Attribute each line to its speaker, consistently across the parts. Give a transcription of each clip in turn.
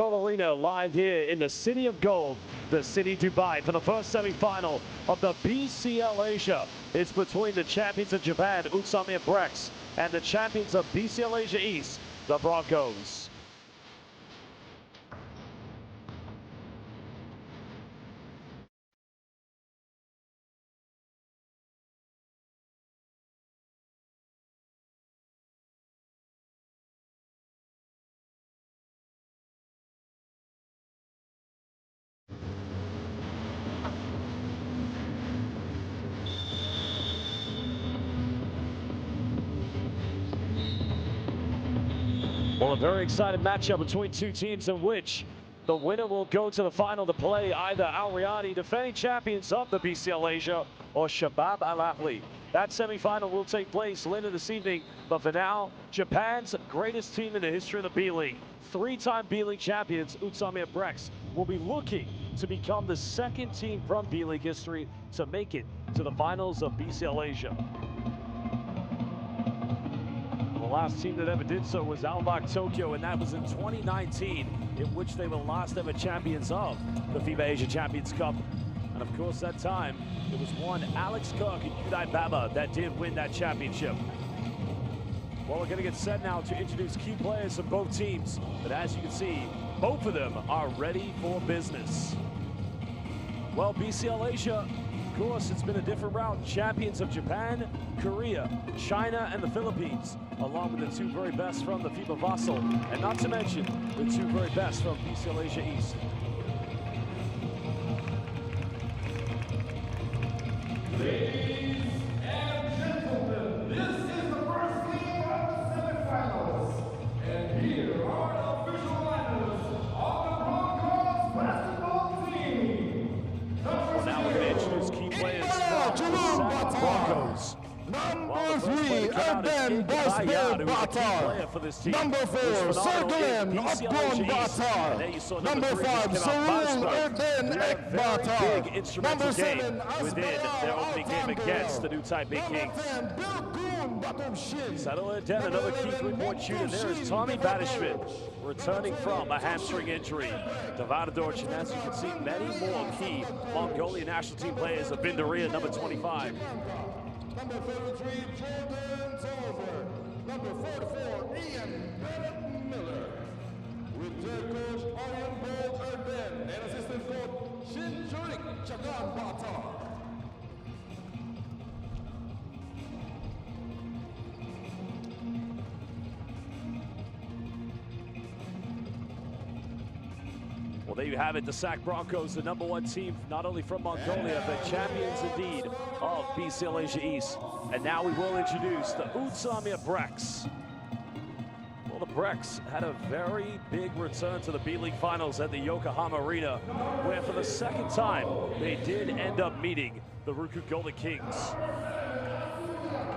Speaker 1: Coca-Cola Arena, live here in the City of Gold, the city Dubai, for the first semi-final of the BCL Asia. It's between the champions of Japan, Utsunomiya Brex, and the champions of BCL Asia East, the Broncos. Well, a very exciting matchup between two teams in which the winner will go to the final to play either Al Riyadi, defending champions of the BCL Asia, or Shabab Al Ahli. That semi-final will take place later this evening, but for now, Japan's greatest team in the history of the B-League, three-time B-League champions Utsunomiya Brex, will be looking to become the second team from B-League history to make it to the finals of BCL Asia. The last team that ever did so was Albach Tokyo, and that was in 2019, in which they were the last ever champions of the FIBA Asia Champions Cup. And of course, that time, it was one Alex Cook and Udai Baba that did win that championship. Well, we're going to get set now to introduce key players of both teams. But as you can see, both of them are ready for business. Well, BCL Asia, of course, it's been a different route. Champions of Japan, Korea, China, and the Philippines, along with the two very best from the FIBA Vassal, and not to mention the two very best from BCL Asia East.
Speaker 2: Ladies and gentlemen, this is the first game of the semifinals. And here are the official lineups of the Broncos basketball team.
Speaker 1: Well, now we're going to introduce key players from the Broncos.
Speaker 3: Number 3, Erden Bosbel Batar. Number 4, Sergeant Abdon Batar. Number 5, Sarul Erden Ek Batar. Number 7,
Speaker 1: within their opening game against the new Taipei Kings. Settle it down, another key three-point shooter. There is Tommy Badishvit, returning from a hamstring injury. Davadadorch, and as you can see, many more key Mongolian national team players have been to Rio, number 25.
Speaker 3: Number 33, Jordan Tolver. Number 44, Ian Bennett Miller. With their coach, Aryan Bolt Erden, and assistant coach, Shin Jurik Chagan Batar.
Speaker 1: Well, there you have it, the SAC Broncos, the number one team, not only from Mongolia, but champions indeed of BCL Asia East. And now we will introduce the Utsunomiya Brex. Well, the Brex had a very big return to the B-League Finals at the Yokohama Arena, where for the second time, they did end up meeting the Ryukyu Golden Kings.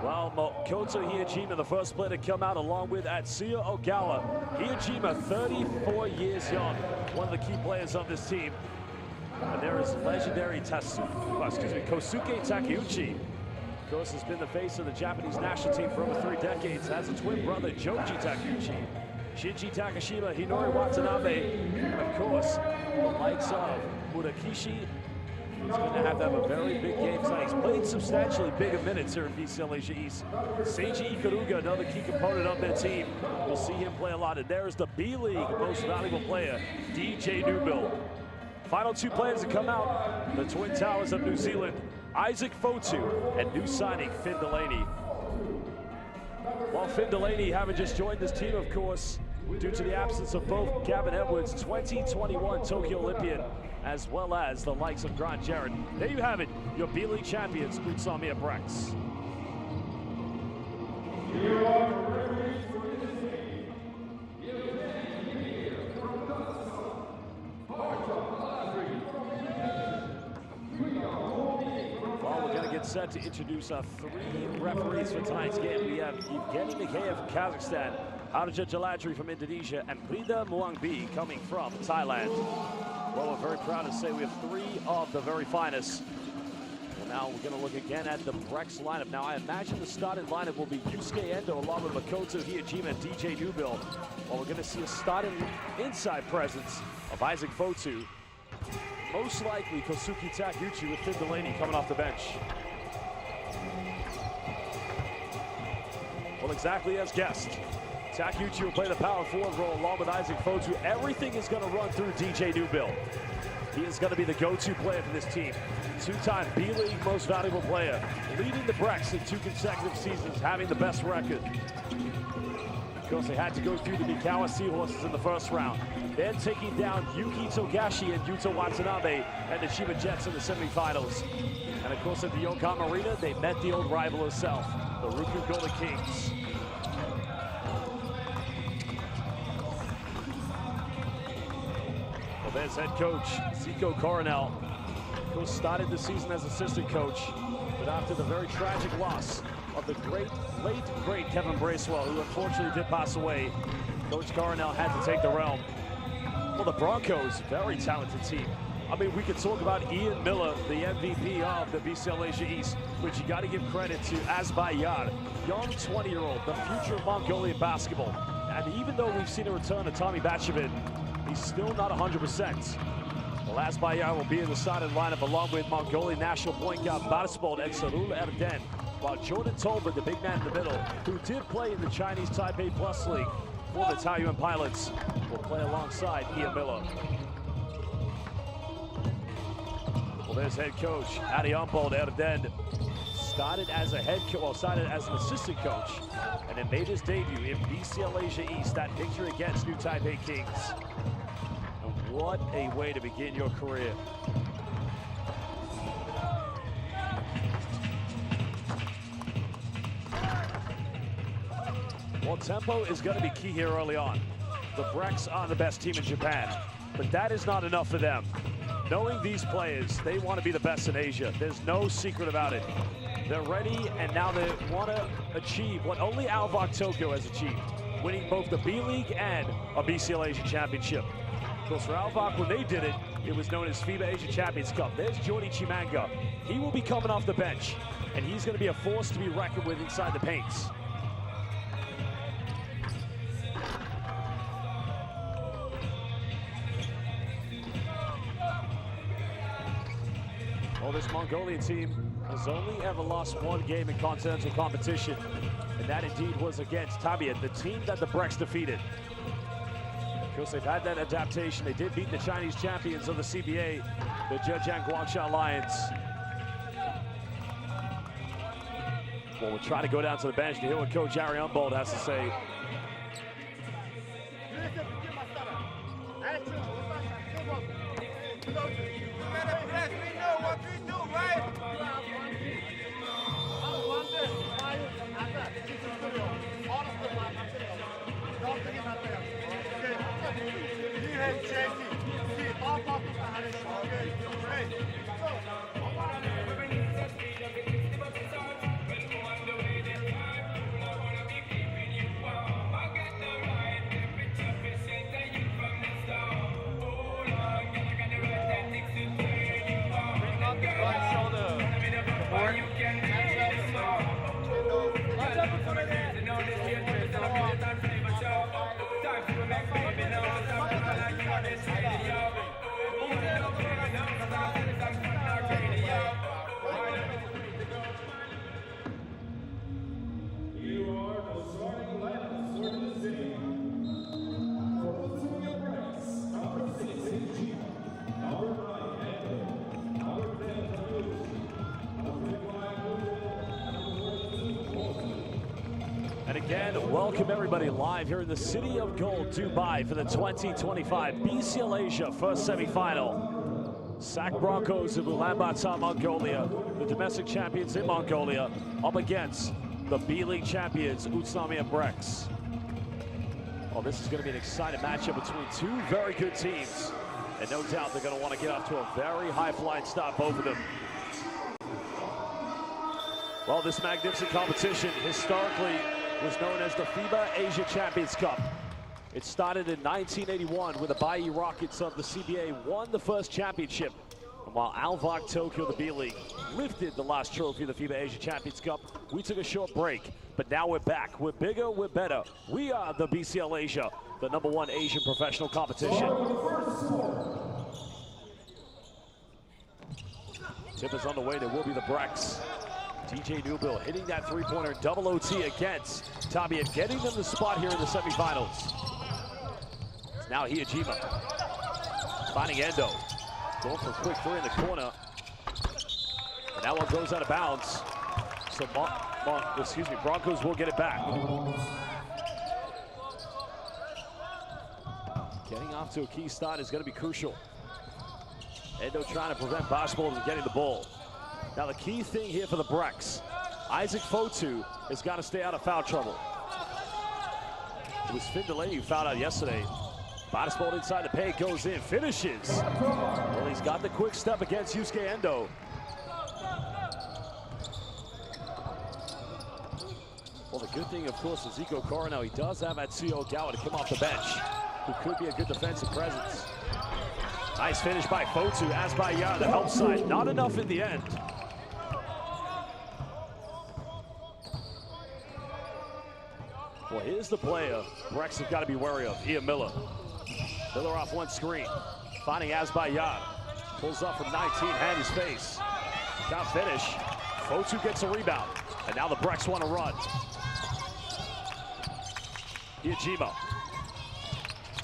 Speaker 1: Well, Makoto Hiyajima, the first player to come out, along with Atsuya Ogawa. Hiyajima, 34 years young, one of the key players of this team. And there is legendary Kosuke Takeuchi. Of course, has been the face of the Japanese national team for over 3 decades. Has a twin brother, Joji Takeuchi. Shinji Takashima, Hinori Watanabe, and of course, the likes of Murakishi. He's going to have a very big game tonight. He's played substantially bigger minutes here in BCL Asia East. Seiji Ikaruga, another key component of their team. We'll see him play a lot. And there's the B-League most valuable player, DJ Newbill. Final two players to come out, the Twin Towers of New Zealand, Isaac Fotu and new signing, Finn Delaney. While Finn Delaney having just joined this team, of course, due to the absence of both Gavin Edwards, 2021 Tokyo Olympian, as well as the likes of Grant Jarrett. There you have it, your B-League champions, Utsunomiya Brex. Well, we're going to get set to introduce our 3 referees for tonight's game. We have Evgeny Mikheyev from Kazakhstan, Arja Jaladri from Indonesia, and Prida Muangbi coming from Thailand. Well, we're very proud to say we have 3 of the very finest. Now we're going to look again at the Brex lineup. Now I imagine the starting lineup will be Yusuke Endo along with Makoto Hiyajima and DJ Newbill. While we're going to see a starting inside presence of Isaac Fotu. Most likely Kosuke Takuchi with Finn Delaney coming off the bench. Well, exactly as guessed. Takuchi will play the power forward role along with Isaac Fotu. Everything is going to run through DJ Newbill. He is going to be the go-to player for this team. Two-time B-League most valuable player, leading the Brex in 2 consecutive seasons, having the best record. Of course, they had to go through the Mikawa Seahorses in the first round. Then taking down Yuki Togashi and Yuta Watanabe and the Chiba Jets in the semifinals. And of course, at the Yokohama Arena, they met the old rival herself, the Ryukyu Golden Kings. Well, there's head coach Zico Coronel, who started the season as assistant coach, but after the very tragic loss of the late great Kevin Bracewell, who unfortunately did pass away, Coach Coronel had to take the realm. Well, the Broncos, very talented team. I mean, we could talk about Ian Miller, the MVP of the BCL Asia East, which you got to give credit to Azbayar, young 20-year-old, the future of Mongolian basketball. And even though we've seen a return to Tommy Batchavin, he's still not 100%. Well, Azbayar will be in the starting lineup along with Mongolian national point guard Barspol and Sarul Erden, while Jordan Tolbert, the big man in the middle, who did play in the Chinese Taipei Plus League for the Taiyuan Pilots, will play alongside Ian Miller. Well, there's head coach Adi Umbold Erden. Started as a head coach, well, started as an assistant coach, and then made his debut in BCL Asia East, that victory against New Taipei Kings. And what a way to begin your career. Well, tempo is going to be key here early on. The Brex are the best team in Japan, but that is not enough for them. Knowing these players, they want to be the best in Asia. There's no secret about it. They're ready, and now they want to achieve what only Alvok Tokyo has achieved, winning both the B-League and a BCL Asia Championship. Of course, for Alvok, when they did it, it was known as FIBA Asia Champions Cup. There's Jordi Chimanga. He will be coming off the bench, and he's going to be a force to be reckoned with inside the paints. Well, this Mongolian team has only ever lost 1 game in continental competition, and that indeed was against Tabiat, the team that the Brex defeated. Of course, they've had that adaptation. They did beat the Chinese champions of the CBA, the Zhejiang Guangsha Lions. Well, we'll try to go down to the bench to hear what Coach Adi Umbold has to say. And again, welcome everybody live here in the City of Gold, Dubai, for the 2025 BCL Asia first semifinal. SAC Broncos of Ulaanbaatar, Mongolia, the domestic champions in Mongolia, up against the B-League champions, Utsunomiya Brex. Oh, this is going to be an exciting matchup between 2 very good teams. And no doubt they're going to want to get off to a very high-flying start, both of them. Well, this magnificent competition historically was known as the FIBA Asia Champions Cup. It started in 1981 when the Bai Rockets of the CBA won the first championship. And while Alvok Tokyo, the B-League, lifted the last trophy of the FIBA Asia Champions Cup, we took a short break. But now we're back. We're bigger, we're better. We are the BCL Asia, the #1 Asian professional competition. Tip is on the way. There will be the Brex. DJ Newbill hitting that three-pointer, double OT against Tabia, getting them the spot here in the semifinals. It's now Hiyajima finding Endo, going for a quick three in the corner, and that one goes out of bounds. So Broncos will get it back. Getting off to a key start is going to be crucial. Endo trying to prevent basketball from getting the ball. Now the key thing here for the Brex, Isaac Fotu has got to stay out of foul trouble. It was Finn Delaney who fouled out yesterday. Basketball inside the paint, goes in, finishes. Well, he's got the quick step against Yusuke Endo. Well, the good thing, of course, is Zico Coronel. He does have Atsuyo Ogawa to come off the bench, who could be a good defensive presence. Nice finish by Fotu, as by Yara, the help side. Not enough in the end. Well, here's the player Brex have got to be wary of, Ian Miller. Miller off one screen, finding Asbayad. Pulls up from 19, hand his face. Can't finish. Fotu gets a rebound, and now the Brex want to run. Hiyajima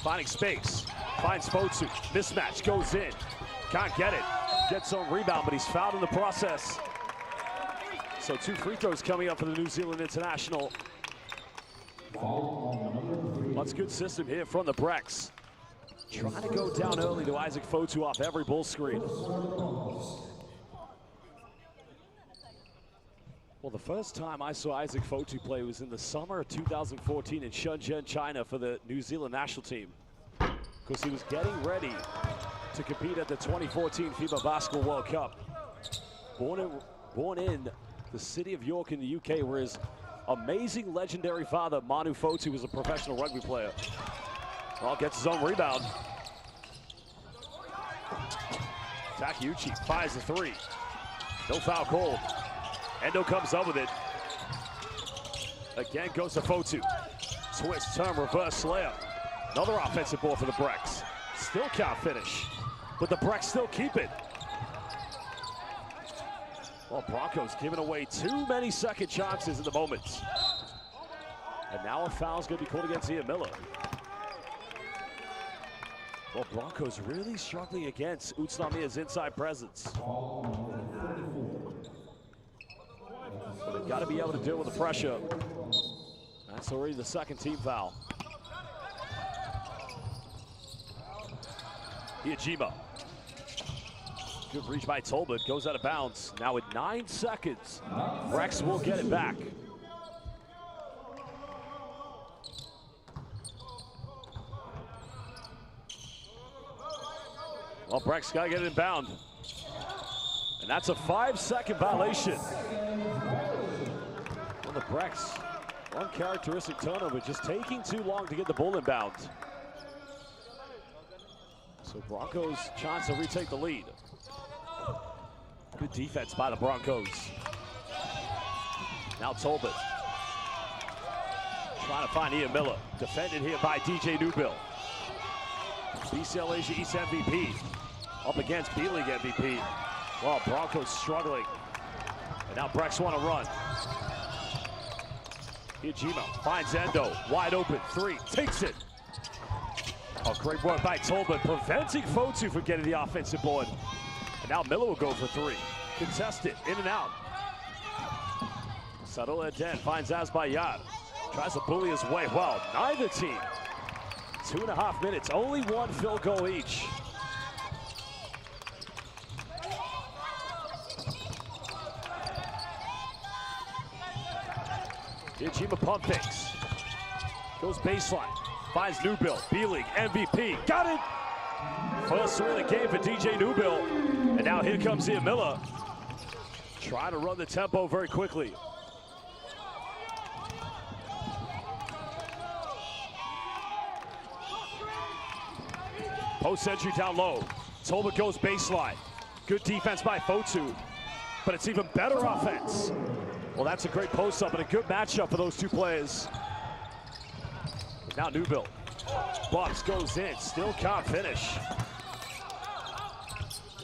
Speaker 1: finding space, finds Fotu. Mismatch goes in, can't get it. Gets on rebound, but he's fouled in the process. So 2 free throws coming up for the New Zealand international. That's good system here from the Brex. Trying to go down early to Isaac Fotu off every bull screen. Well, the first time I saw Isaac Fotu play was in the summer of 2014 in Shenzhen, China for the New Zealand national team. Because he was getting ready to compete at the 2014 FIBA Basketball World Cup. Born in the city of York in the UK, where his amazing legendary father, Manu Fotu, was a professional rugby player. Well, gets his own rebound. Takeuchi fires the three. No foul called. Endo comes up with it. Again goes to Fotu. Twist, turn, reverse layup. Another offensive ball for the Brex. Still can't finish, but the Brex still keep it. Well, Broncos giving away too many second chances in the moment. And now a foul's going to be called against Ian Miller. Well, Broncos really struggling against Utsunomiya's inside presence. But they've got to be able to deal with the pressure. That's already the second team foul. Hiyajima. Good reach by Tolbert, goes out of bounds. Now with 9 seconds, Brex will get it back. Well, Brex got to get it inbound. And that's a 5-second violation. Well, the Brex, uncharacteristic turnover, just taking too long to get the ball inbound. So Broncos chance to retake the lead. Good defense by the Broncos. Now Tolbert trying to find Ian Miller. Defended here by DJ Newbill. BCL Asia East MVP up against B-League MVP. Well, Broncos struggling. And now Brex want to run. Hiyajima finds Endo, wide open, 3, takes it. Oh, great work by Tolbert, preventing Fotu from getting the offensive board. And now Miller will go for 3. Contested, in and out. Sadula Eden finds Asbayad. Tries to bully his way. Well, neither team. 2.5 minutes, only 1 field goal each. Hiyajima pump fakes. Goes baseline. Finds Newbill, B-League MVP. Got it! First win of the game for DJ Newbill. And now here comes Ian Miller. Trying to run the tempo very quickly. Post entry down low. Tolbert goes baseline. Good defense by Fotu, but it's even better offense. Well, that's a great post-up and a good matchup for those two players. Now Newbill. Bucks goes in, still can't finish.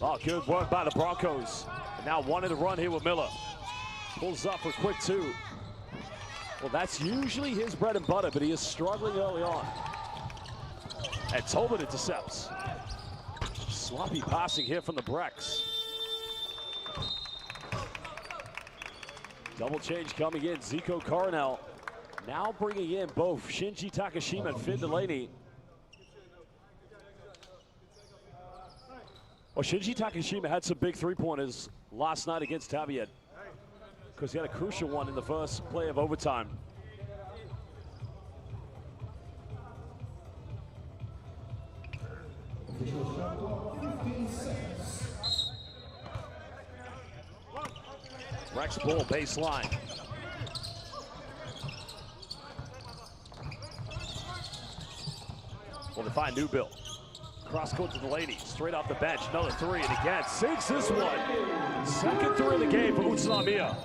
Speaker 1: Oh, good work by the Broncos. And now one in the run here with Miller. Pulls up for quick two. Well, that's usually his bread and butter, but he is struggling early on. And Tobin intercepts. Sloppy passing here from the Brex. Double change coming in. Zico Coronel now bringing in both Shinji Takashima and Finn Delaney. Well, Shinji Takashima had some big three-pointers last night against Taviet because he had a crucial one in the first play of overtime. Brex ball baseline. Well, they find Newbill. Cross court to Delaney, straight off the bench, another three, and again, sinks this one. Second three of the game for Utsunomiya.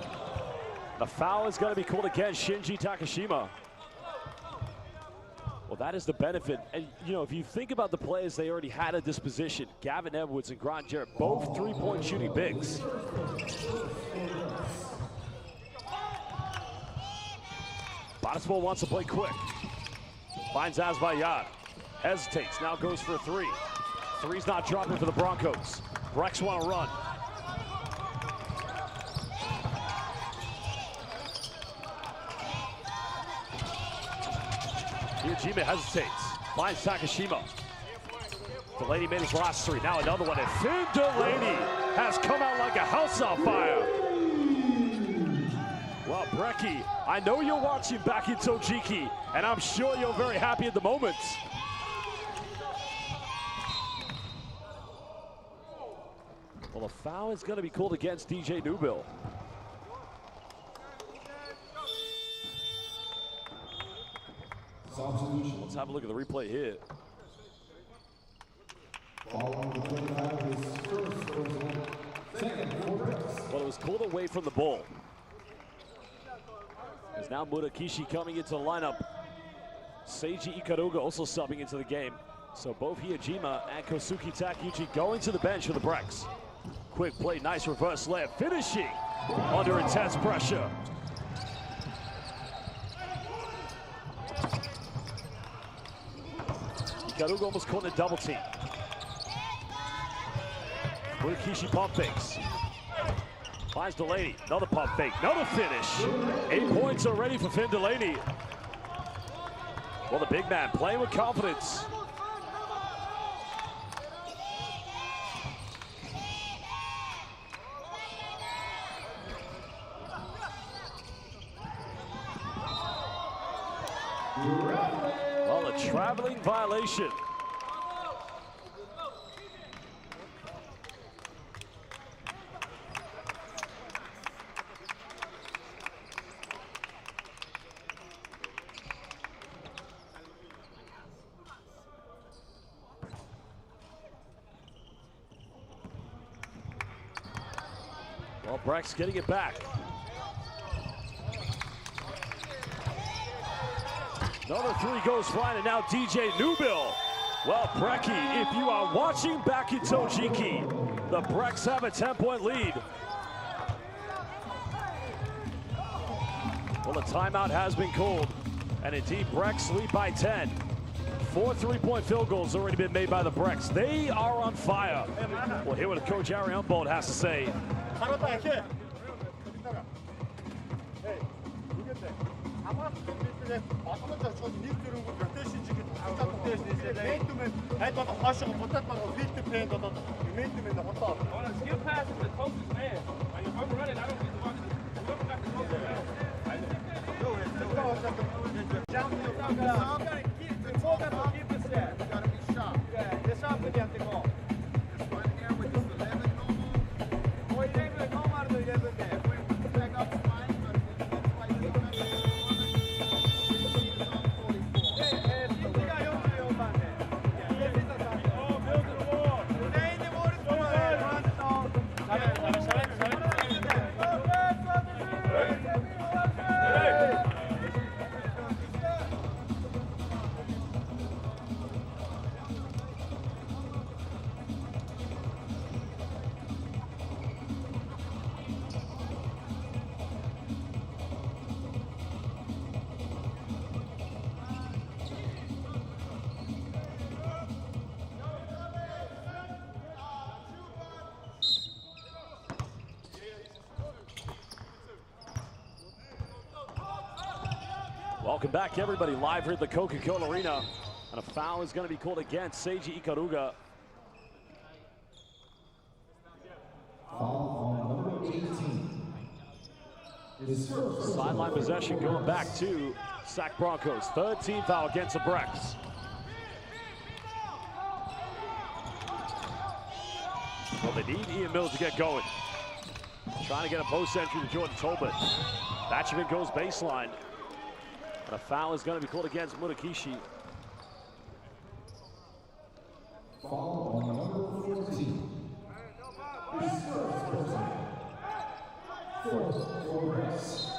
Speaker 1: The foul is going to be called against Shinji Takashima. Well, that is the benefit. And, you know, if you think about the players they already had at this position, Gavin Edwards and Grant Jarrett, both three-point shooting bigs. Bottiswell wants to play quick. Finds Azbayad. Hesitates, now goes for a three. Three's not dropping for the Broncos. Brex want to run. Ujima hesitates, finds Takashima. Delaney made his last three, now another one, and Finn Delaney has come out like a house on fire. Well, Brecky, I know you're watching back in Tojiki, and I'm sure you're very happy at the moment. Well, a foul is going to be called against DJ Newbill. Let's have a look at the replay here. Well, it was called away from the ball. There's now Murakishi coming into the lineup. Seiji Ikaruga also subbing into the game. So both Hiyajima and Kosuke Takeuchi going to the bench for the Brex. Quick play, nice reverse layup, finishing under intense pressure. Ikaruga almost caught in a double team. Murakishi pump fakes. Finds Delaney, another pump fake, another finish. 8 points already for Finn Delaney. Well, the big man playing with confidence. Well, a traveling violation. Well, Brex getting it back. Another three goes flying, and now DJ Newbill. Well, Brecky, if you are watching back in Tojiki, the Brex have a 10-point lead. Well, the timeout has been called, and indeed, Brex lead by 10. 4 three-point field goals already been made by the Brex. They are on fire. We'll hear what Coach Ari Umbold has to say. Welcome back, everybody, live here at the Coca-Cola Arena. And a foul is going to be called against Seiji Ikaruga.
Speaker 2: Foul on number 18.
Speaker 1: Sideline possession going back to SAC Broncos. Third team foul against the Brex. Well, they need Ian Mills to get going. Trying to get a post entry to Jordan Tolbert. Batchman goes baseline. And a foul is going to be called against Murakishi.
Speaker 2: Foul on number 14. His first person. Fourth for Brex.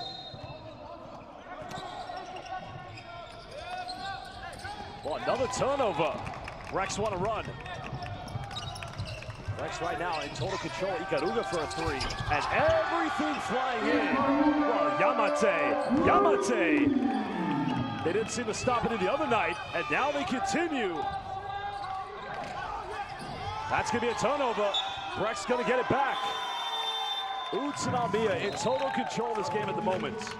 Speaker 1: Well, another turnover. Brex want to run. Brex right now in total control. Ikaruga for a three. And everything flying in. Well, Yamate. They didn't seem to stop it in the other night, and now they continue. That's going to be a turnover. Brex going to get it back. Utsunomiya in total control of this game at the moment.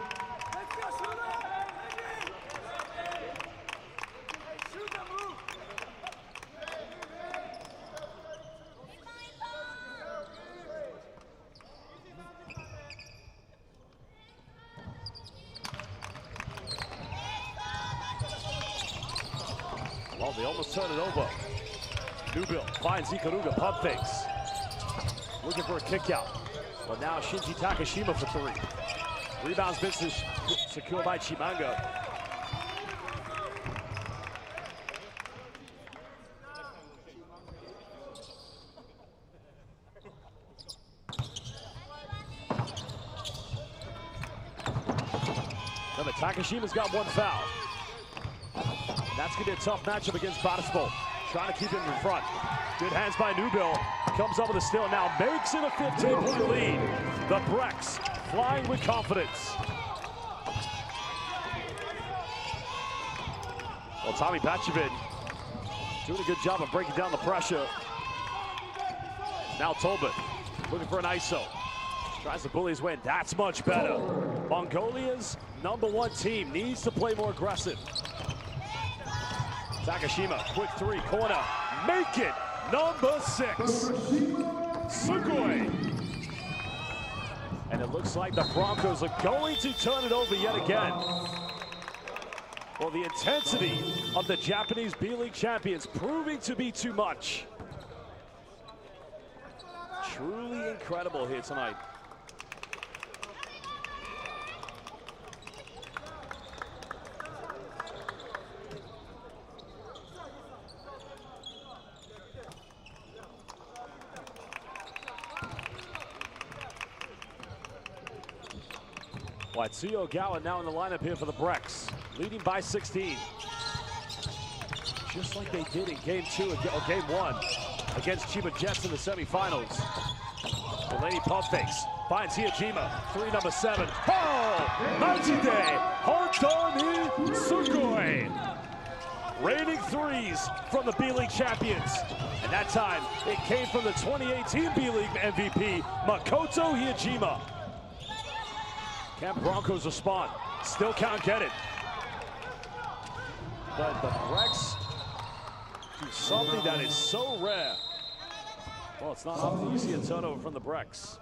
Speaker 1: Well, they almost turn it over. Newbill finds Ikaruga, pump fakes. Looking for a kick out. But now Shinji Takashima for three. Rebounds been secured by Chimanga. Remember, Takashima's got one foul. That's going to be a tough matchup against Batispo. Trying to keep him in front. Good hands by Newbill. Comes up with a steal now. Makes it a 15-point lead. The Brex flying with confidence. Well, Tommy Batchavin doing a good job of breaking down the pressure. Now Tolbert looking for an ISO. Tries to bully his way in. That's much better. Mongolia's #1 team needs to play more aggressive. Takashima, quick three, corner, make it, number 6. Sugoi. And it looks like the Broncos are going to turn it over yet again. Well, the intensity of the Japanese B-League champions proving to be too much. Truly incredible here tonight. Watsuyo Ogawa now in the lineup here for the Brex, leading by 16. Just like they did in game 2 or game 1 against Chiba Jets in the semifinals. Delaney pump fakes, finds Hiyajima, three, number 7. Oh! Majide Hontoni Sugoi. Raining threes from the B-League champions. And that time, it came from the 2018 B-League MVP, Makoto Hiyajima. Can Broncos respond? Still can't get it. But the Brex do something that is so rare. Well, it's not often you see a turnover from the Brex.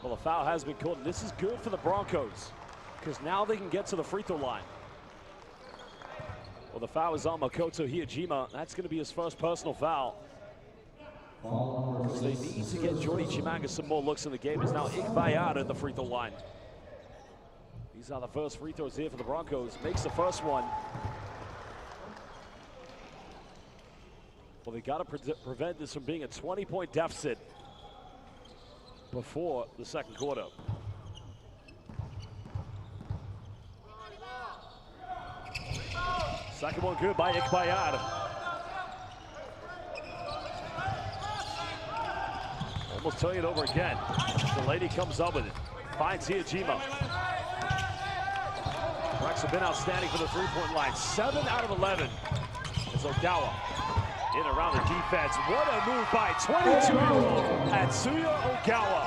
Speaker 1: Well, the foul has been called, and this is good for the Broncos, because now they can get to the free throw line. Well, the foul is on Makoto Hiyajima. That's going to be his first personal foul. Because they need to get Jordy Chimanga some more looks in the game. It's now Ikbayada at the free throw line. These are the first free throws here for the Broncos. Makes the first one. Well, they got to prevent this from being a 20-point deficit before the second quarter. Second one good by Ikbayad. Almost turning it over again. The lady comes up with it. Finds Hiyajima. Brex Brex have been outstanding for the three-point line. 7 out of 11. As Ogawa in around the defense. What a move by 22-year-old Atsuya Ogawa.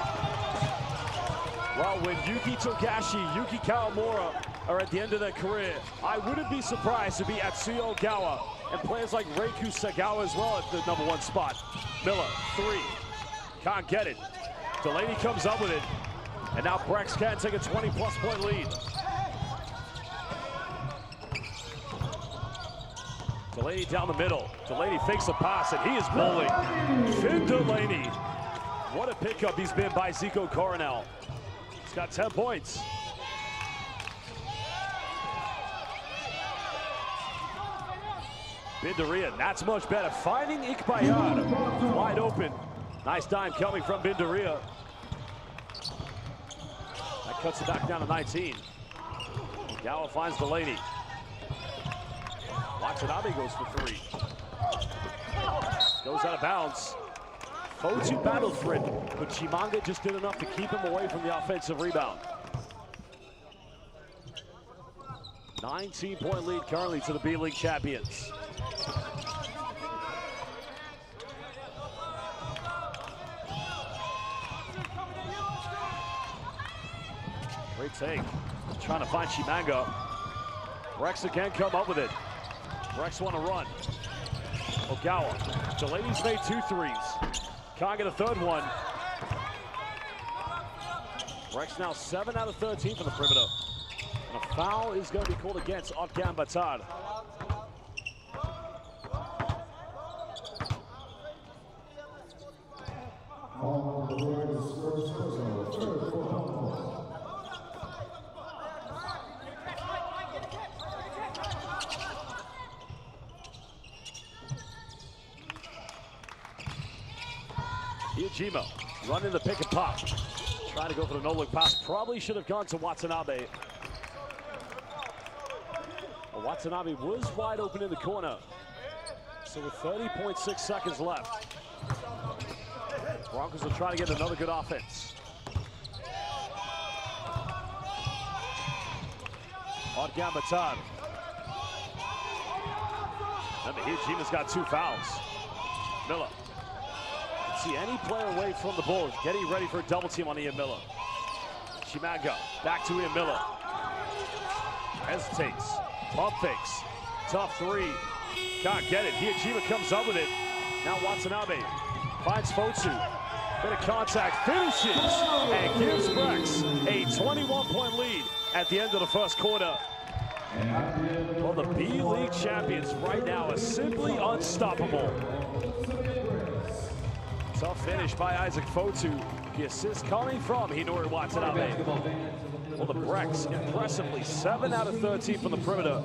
Speaker 1: Well, when Yuki Togashi, Yuki Kawamura are at the end of their career, I wouldn't be surprised to be Atsuya Ogawa and players like Reiku Sagawa as well at the #1 spot. Miller, 3. Can't get it. Delaney comes up with it. And now Brex can take a 20-plus point lead. Delaney down the middle. Delaney fakes a pass, and he is bowling. Finn Delaney. What a pickup he's been by Zico Coronel. He's got 10 points. Bindaria, that's much better. Finding Ikbayad wide open. Nice dime coming from Bindaria. That cuts it back down to 19. Ogawa finds Delaney. Watanabe goes for 3. Goes out of bounds. Fotu battled for it, but Chimanga just did enough to keep him away from the offensive rebound. 19-point lead currently to the B-League champions. Great take. Trying to find Chimanga. Brex again come up with it. Brex want to run. Ogawa. Delaney's made 2 threes. Can't get a third one. Brex now 7 out of 13 from the perimeter. And a foul is going to be called against Otgan Batad. Iajima running the pick and pop. Trying to go for the no-look pass. Probably should have gone to Watanabe. Well, Watanabe was wide open in the corner. So with 30.6 seconds left, Broncos will try to get another good offense. Otgan Batad. Remember, Iajima's got 2 fouls. Miller. See any player away from the ball, getting ready for a double team on Ian Miller. Chimanga, back to Ian Miller. Hesitates, pump fakes, tough 3. Can't get it. Iajima comes up with it. Now Watanabe finds Fotu. Bit of contact, finishes, and gives Brex a 21-point lead at the end of the first quarter. Well, the B-League champions right now are simply unstoppable. Tough finish by Isaac Fotu. The assist coming from Hinori Watanabe. Well, the Brex impressively 7 out of 13 from the perimeter.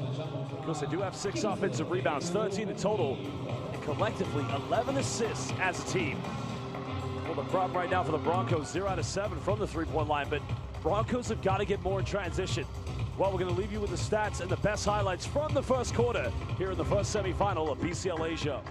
Speaker 1: Because they do have 6 offensive rebounds, 13 in total, and collectively 11 assists as a team. Well, the problem right now for the Broncos, 0 out of 7 from the three-point line, but Broncos have got to get more in transition. Well, we're going to leave you with the stats and the best highlights from the first quarter here in the first semifinal of BCL Asia.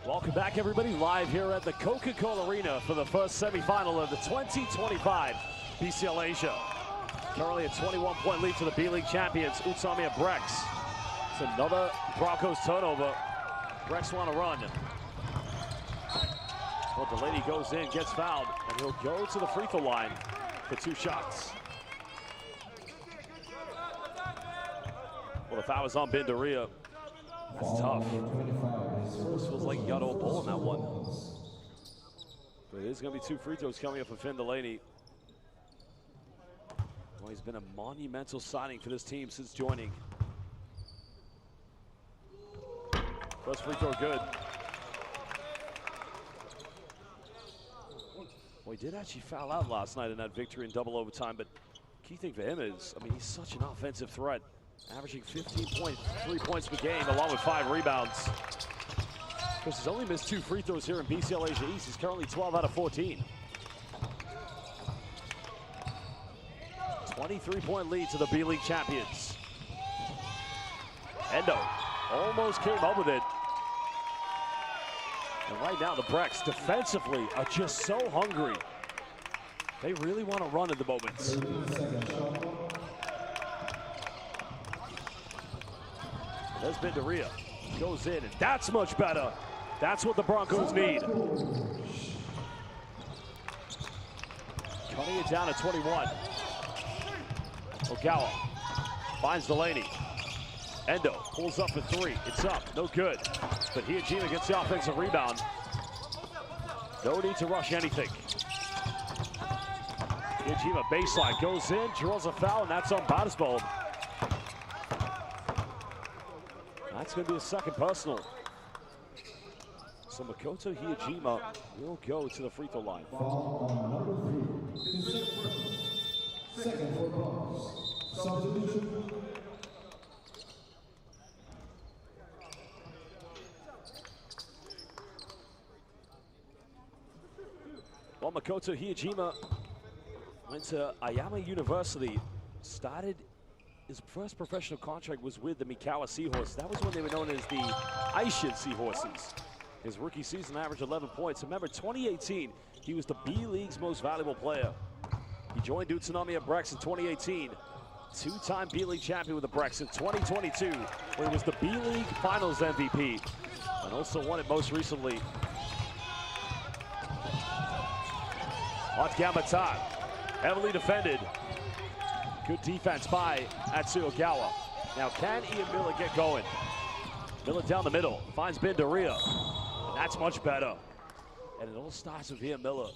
Speaker 1: Welcome back, everybody, live here at the Coca-Cola Arena for the first semifinal of the 2025 BCL Asia. Currently a 21-point lead for the B-League champions, Utsunomiya Brex. It's another Broncos turnover. Brex want to run. Well, Delaney goes in, gets fouled, and he'll go to the free throw line for 2 shots. Well, the foul is on Bindaria. That's tough. Almost feels like he got all ball in that one. But there's going to be 2 free throws coming up for Finn Delaney. Well, he's been a monumental signing for this team since joining. First free throw good. Well, he did actually foul out last night in that victory in double overtime, but key thing for him is, I mean, he's such an offensive threat, averaging 15.3 points per game along with 5 rebounds. Because he's only missed 2 free throws here in BCL Asia East. He's currently 12 out of 14. 23-point lead to the B-League champions. Endo almost came up with it. And right now, the Brex defensively are just so hungry. They really want to run at the moment. There's Bindaria. Goes in, and that's much better. That's what the Broncos need. Cutting it down to 21. Ogawa finds Delaney. Endo pulls up for 3. It's up, no good. But Hijima gets the offensive rebound. No need to rush anything. Hijima baseline goes in, draws a foul, and that's on Badisbold. That's going to be a second personal. So Makoto Hijima will go to the free throw line.
Speaker 3: Second for Broncos. Substitution.
Speaker 1: Well, Makoto Hijima went to Ayama University, started his first professional contract was with the Mikawa Seahorses. That was when they were known as the Aishin Seahorses. His rookie season averaged 11 points. Remember, 2018, he was the B-League's most valuable player. He joined Utsunomiya Brex in 2018, 2-time B-League champion with the Brex in 2022, where he was the B-League Finals MVP, and also won it most recently. Gamata, heavily defended. Good defense by Atsuo Ogawa. Now, can Ian Miller get going? Miller down the middle, finds Bindaria. And that's much better. And it all starts with Ian Miller.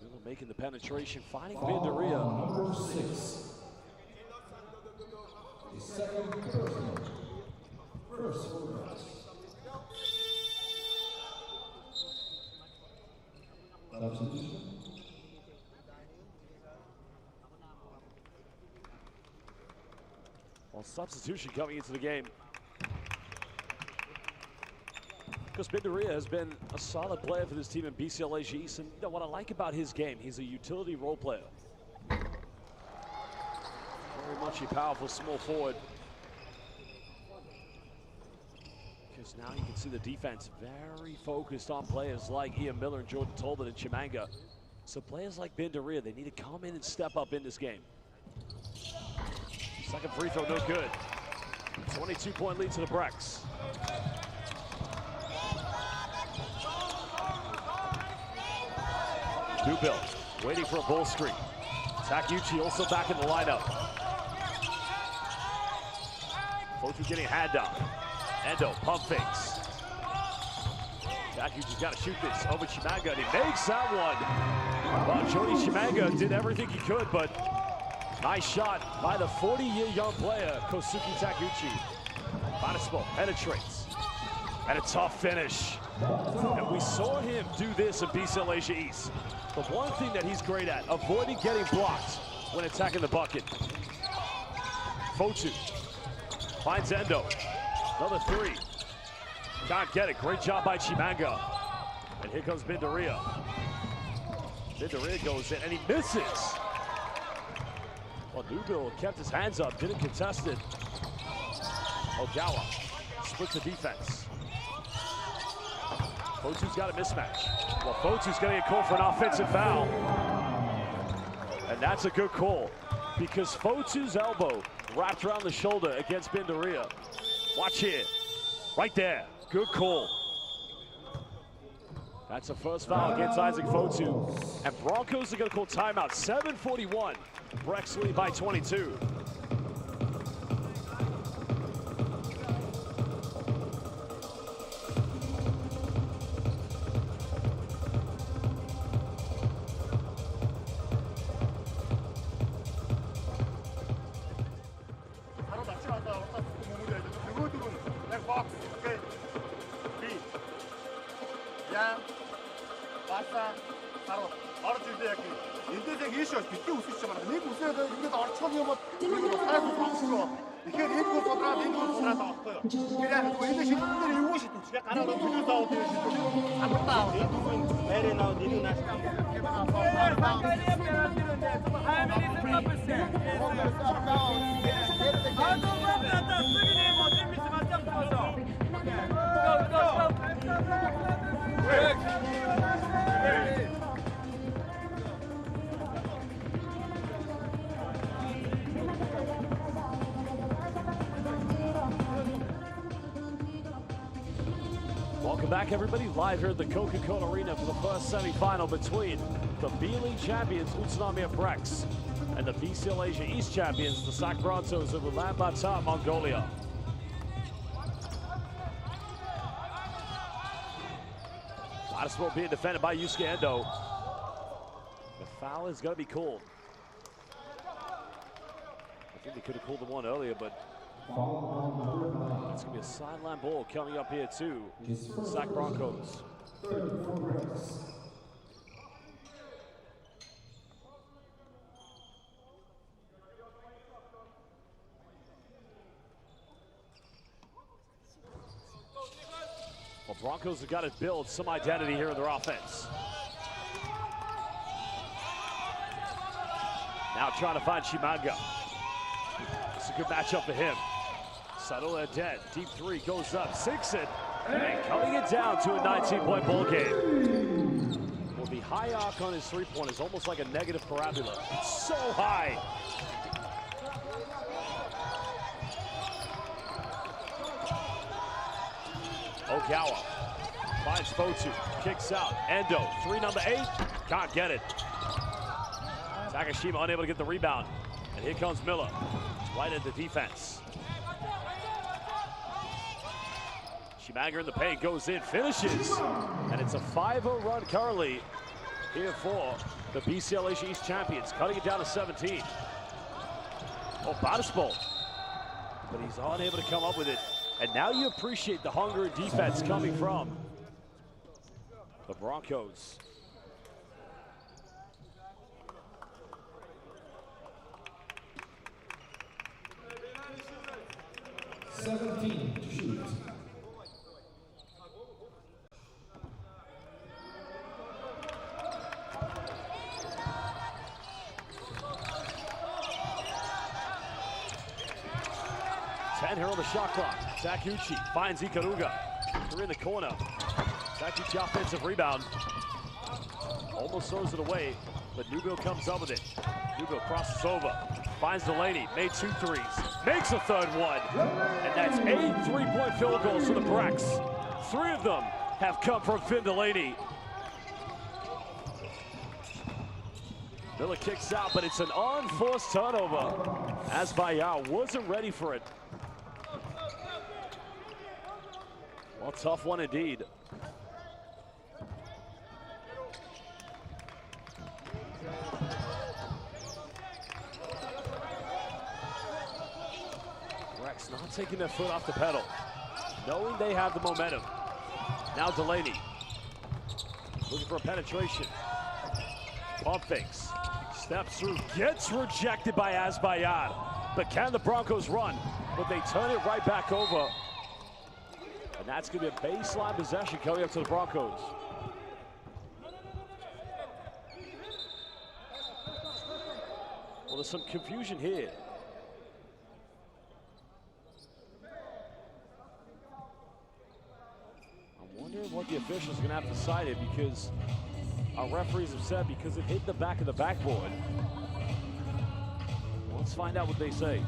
Speaker 1: Miller making the penetration, finding Bindaria.
Speaker 3: Number 6. The second personal. First for Brex. Substitution.
Speaker 1: Well, substitution coming into the game. Because Bindaria has been a solid player for this team in BCL Asia East. And you know what I like about his game, he's a utility role player. Very much a powerful small forward. Because now you can see the defense very focused on players like Ian Miller and Jordan Tolbert and Chimanga. So players like Bindaria, they need to come in and step up in this game. Second free throw, no good. 22-point lead to the Brex. Newbill waiting for a bull screen. Takeuchi also back in the lineup. Fotu getting a hand up. Endo, pump fakes. Takeuchi's got to shoot this over Chimanga, and he makes that one. Well, Jody Chimanga did everything he could, but nice shot by the 40-year young player, Kosuke Takeuchi. Badisbold penetrates. And a tough finish. And we saw him do this in BCL Asia East. The one thing that he's great at, avoiding getting blocked when attacking the bucket. Fotu finds Endo. Another 3. Can't get it. Great job by Chimanga. And here comes Bindaria. Bindaria goes in and he misses. Well, Newbill kept his hands up, didn't contest it. Ogawa splits the defense. Fotu's got a mismatch. Well, Fotu's gonna get called for an offensive foul. And that's a good call because Fotu's elbow wrapped around the shoulder against Bindaria. Watch here, right there, good call. That's the first foul against Isaac Fotu. And Broncos are gonna call timeout, 7:41. Brex lead by 22. Welcome back, everybody. Live here at the Coca-Cola Arena for the first semifinal between the B-League champions, Utsunomiya Brex, and the BCL Asia East champions, the SAC Broncos of Ulaanbaatar, Mongolia. Last ball being defended by Yusuke Endo. The foul is going to be called. I think they could have called the one earlier, but it's going to be a sideline ball coming up here too. SAC Broncos. Well, Broncos have got to build some identity here in their offense. Now trying to find Chimanga. It's a good matchup for him. Sadola dead. Deep three goes up. Sinks it. And cutting it down to a 19-point ball game. Well, the high arc on his three-point is almost like a negative parabola. It's so high. Ogawa finds Fotu. Kicks out. Endo. Three, number 8. Can't get it. Takashima unable to get the rebound. And here comes Miller. Right at the defense. Chimanga in the paint, goes in, finishes. And it's a 5-0 run currently here for the BCL Asia East champions, cutting it down to 17. Oh, Badispo. But he's unable to come up with it. And now you appreciate the hunger and defense coming from the Broncos.
Speaker 3: To shoot.
Speaker 1: Here on the shot clock. Takuchi finds Ikaruga. They're in the corner. Takuchi offensive rebound. Almost throws it away, but Newbill comes up with it. Newbill crosses over. Finds Delaney. Made 2 threes. Makes a third one. And that's 8 3-point field goals for the Brex. 3 of them have come from Finn Delaney. Miller kicks out, but it's an unforced turnover. Asbayar wasn't ready for it. Well, tough one indeed. Brex not taking their foot off the pedal, knowing they have the momentum. Now Delaney looking for a penetration. Pump fakes, steps through, gets rejected by Asbayar. But can the Broncos run? But they turn it right back over. And that's going to be a baseline possession coming up to the Broncos. Well, there's some confusion here. officials are going to have to cite it because our referees have said because it hit the back of the backboard. Let's find out what they say.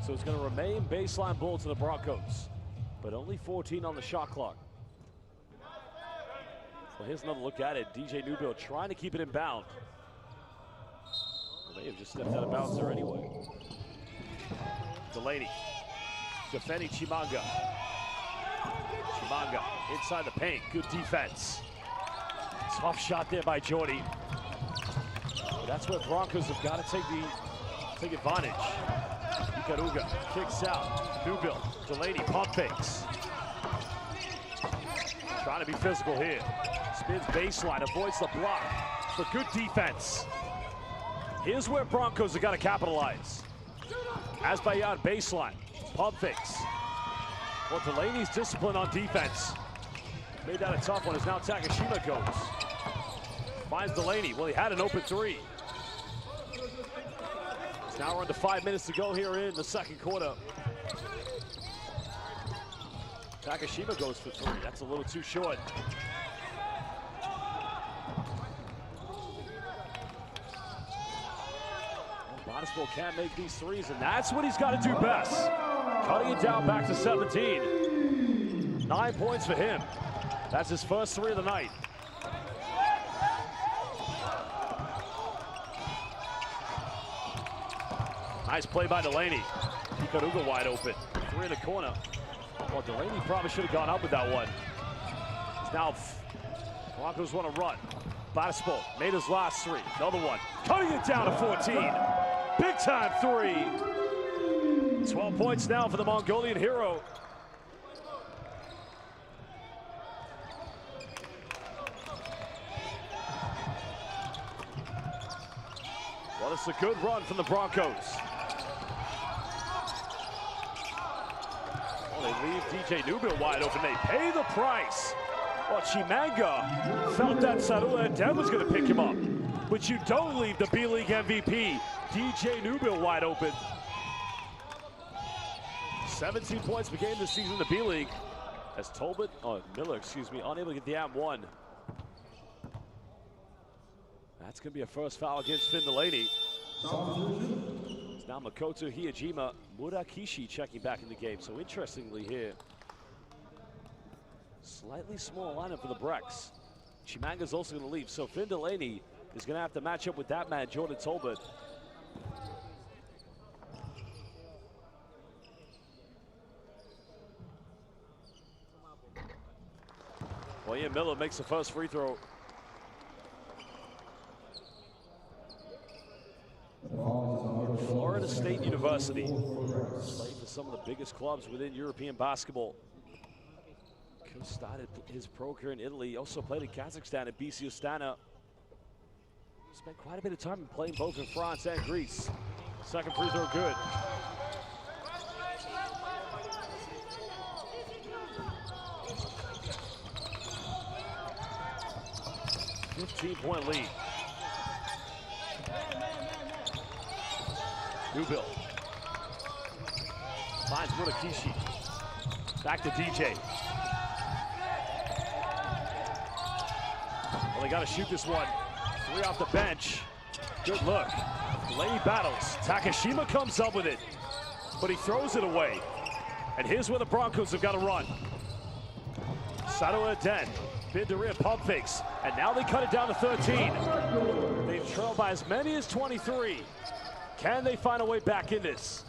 Speaker 1: So it's going to remain baseline ball to the Broncos, but only 14 on the shot clock. Well, here's another look at it. DJ Newbill trying to keep it in bound. Well, they have just stepped out of bounds there anyway. Delaney defending Chimanga. Chimanga inside the paint. Good defense. Tough shot there by Jordy. But that's where Broncos have got to take advantage. Ikaruga kicks out. Newbill, Delaney, pump fakes. Trying to be physical here. Spins baseline, avoids the block for good defense. Here's where Broncos have got to capitalize. Asbayad baseline, pump fakes. Well, Delaney's discipline on defense made that a tough one as now Takashima goes. Finds Delaney. Well, he had an open three. It's now under 5 minutes to go here in the second quarter. Takashima goes for three. That's a little too short. Bonnesville can't make these threes, and that's what he's got to do best. Cutting it down back to 17. 9 points for him. That's his first three of the night. Nice play by Delaney. Ikaruga wide open. Three in the corner. Well, Delaney probably should have gone up with that one. It's now Broncos want to run. Bonnesville made his last three. Another one. Cutting it down to 14. Big time three. 12 points now for the Mongolian hero. Well, it's a good run from the Broncos. Well, they leave DJ Newbill wide open. They pay the price. Well, Chimanga felt that Sarula Den was going to pick him up. But you don't leave the B-League MVP, DJ Newbill, wide open. 17 points per game this season in the B-League. As Miller, unable to get the and-one. That's going to be a first foul against Finn Delaney. It's now Makoto Hiyajima, Murakishi checking back in the game. So interestingly here, slightly small lineup for the Brex. Chimanga's also going to leave. So Finn Delaney is going to have to match up with that man, Jordan Tolbert. William Miller makes the first free throw. Florida State University. Played for some of the biggest clubs within European basketball. Coach started his pro career in Italy. He also played in Kazakhstan at BC Astana. Spent quite a bit of time playing both in France and Greece. Second free throw good. .5 lead. Newbill finds Murakishi. Back to DJ. Well, they got to shoot this one. Three off the bench. Good look. Delaney battles. Takashima comes up with it, but he throws it away. And here's where the Broncos have got to run. Sato Den. Binderia pump fakes, and now they cut it down to 13. They've trailed by as many as 23. Can they find a way back in this?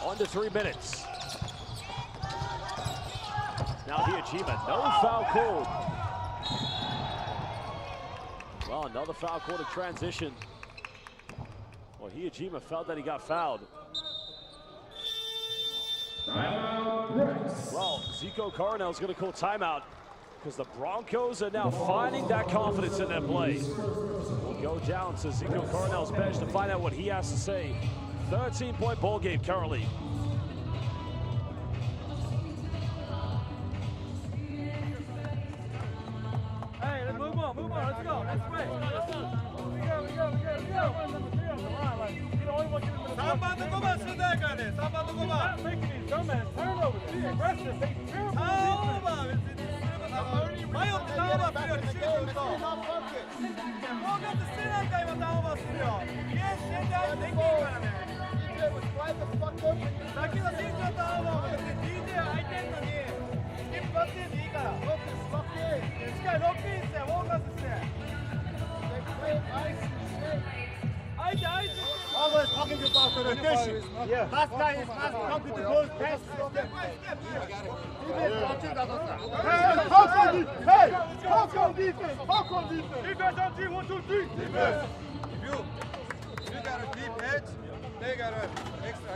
Speaker 1: Under 3 minutes. Now Hiyajima, no foul called. Well, another foul called in transition. Well, Hiyajima felt that he got fouled. Well, Zico Coronel's going to call timeout because the Broncos are now finding that confidence in their play. We'll go down to Zico Coronel's bench to find out what he has to say. 13-point ball game currently.
Speaker 4: Hey, let's move on, let's go, let's play. We go. You're the only one getting the 3番と5番シュートやからね。3番と5番。Making these dumbass turnovers. Be aggressive. They terrible. ターンオーバー別にすれば迷ってターンオーバーするよりシュート打つと。フォーカスしてないか今ターンオーバーするよ。イエス全然相手できへんからね。さっきのシーズンのターンオーバーも別に DJ 空いてんのにスキップバッテンでいいから。しっかりロックインしてフォーカスして。
Speaker 5: Always talking about the rotation. Yeah. Last guy is fast, come to the goal, pass. Talk on defense. Defense on team, 1, 2, 3. Defense.
Speaker 3: If you got a deep edge, they got a extra.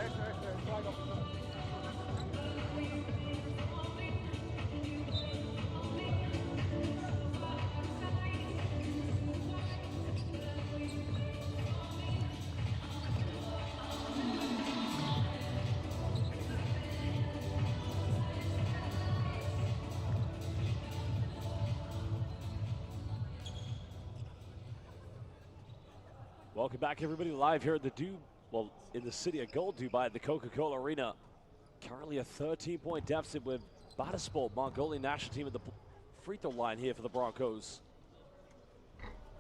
Speaker 1: Welcome back, everybody, live here at the in the city of Gold, Dubai, at the Coca-Cola Arena. Currently a 13-point deficit with Bataspor, Mongolian national team at the free throw line here for the Broncos.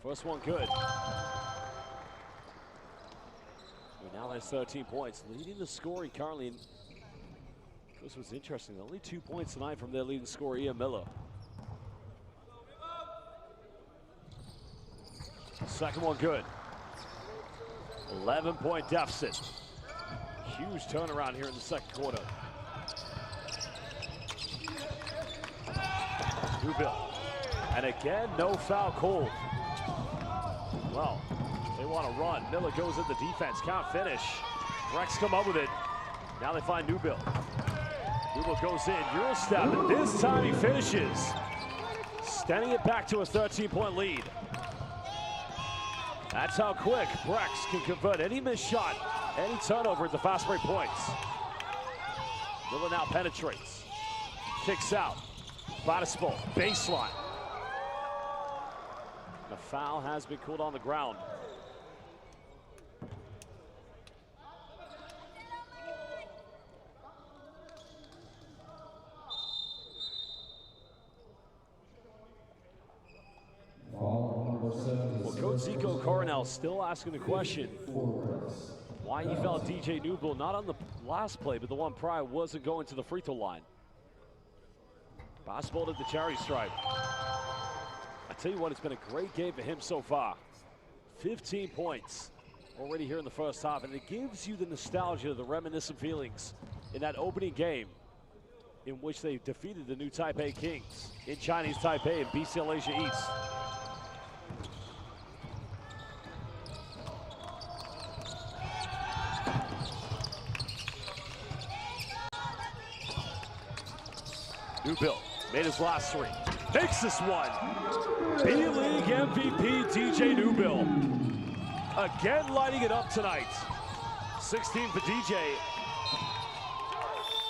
Speaker 1: First one good. He now has 13 points, leading the scoring currently. This was interesting. Only 2 points tonight from their leading scorer, Ian Miller. Second one good. 11-point deficit. Huge turnaround here in the second quarter. Newbill. And again, no foul called. Well, they want to run. Miller goes at the defense. Can't finish. Brex come up with it. Now they find Newbill. Newbill goes in. Eurostep. And this time he finishes. Extending it back to a 13-point lead. That's how quick Brex can convert any missed shot, any turnover into fast break points. Miller now penetrates, kicks out, Bataspor, baseline. The foul has been called on the ground. Well, Coach Zico Coronel still asking the question why he felt DJ Newbill, not on the last play, but the one prior, wasn't going to the free throw line. Bataspor at the charity stripe. I tell you what, it's been a great game for him so far. 15 points already here in the first half, and it gives you the nostalgia, the reminiscent feelings in that opening game in which they defeated the new Taipei Kings in Chinese Taipei in BCL Asia East. Newbill made his last three. Makes this one. B-League MVP DJ Newbill. Again lighting it up tonight. 16 for DJ.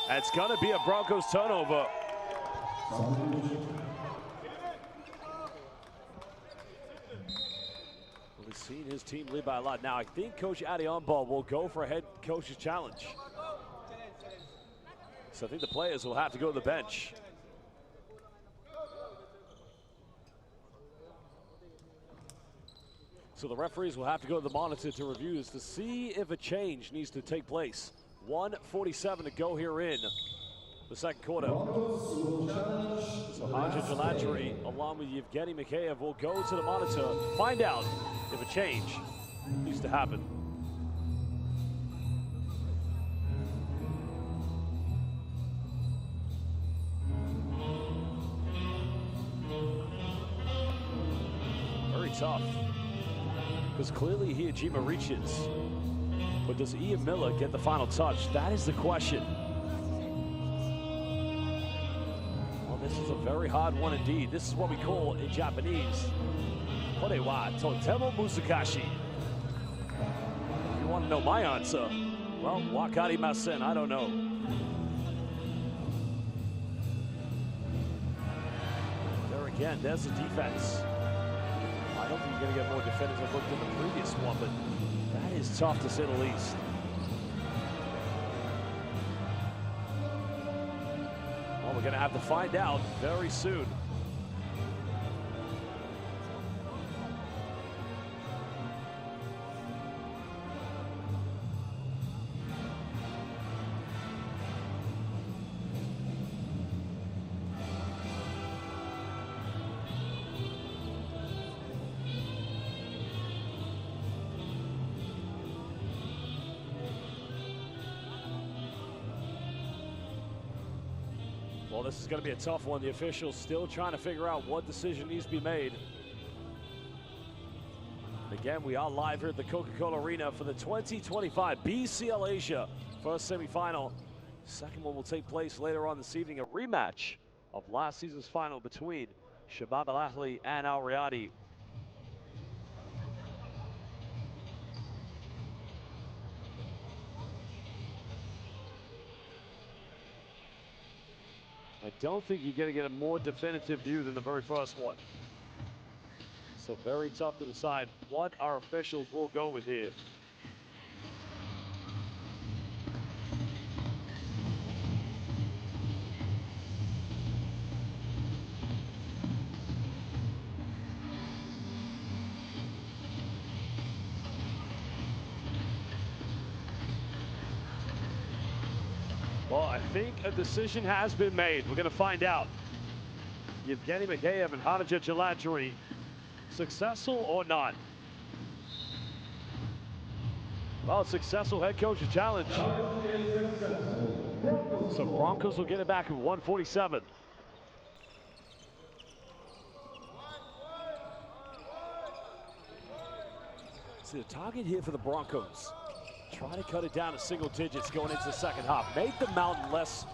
Speaker 1: And it's gonna be a Broncos turnover. We've seen his team lead by a lot. Now I think Coach Adionbo will go for a head coach's challenge. So I think the players will have to go to the bench. So the referees will have to go to the monitor to reviews to see if a change needs to take place. 1:47 to go here in the second quarter. So Haja Jalajari, along with Yevgeny Mikheyev, will go to the monitor, find out if a change needs to happen. Very tough, because clearly Hijima reaches. But does Ian Miller get the final touch? That is the question. Well, this is a very hard one indeed. This is what we call in Japanese, Kore wa totemo musukashi. If you want to know my answer, well, wakarimasen, I don't know. There again, there's the defense. I don't think you're going to get more defenders than looked in the previous one, but that is tough to say the least. going to have to find out very soon. Well, this is going to be a tough one. The officials still trying to figure out what decision needs to be made. Again, we are live here at the Coca-Cola Arena for the 2025 BCL Asia first semifinal. Second one will take place later on this evening, a rematch of last season's final between Shabab Al Ahly and Al Riyadi. I don't think you're going to get a more definitive view than the very first one. So very tough to decide what our officials will go with here. Well, I think a decision has been made. We're going to find out. Yevgeny Mikheyev and Hadija Jaladri, successful or not? Well, successful head coach's challenge. So Broncos will get it back at 147. See the target here for the Broncos. Try to cut it down to single digits going into the second half. Make the mountain less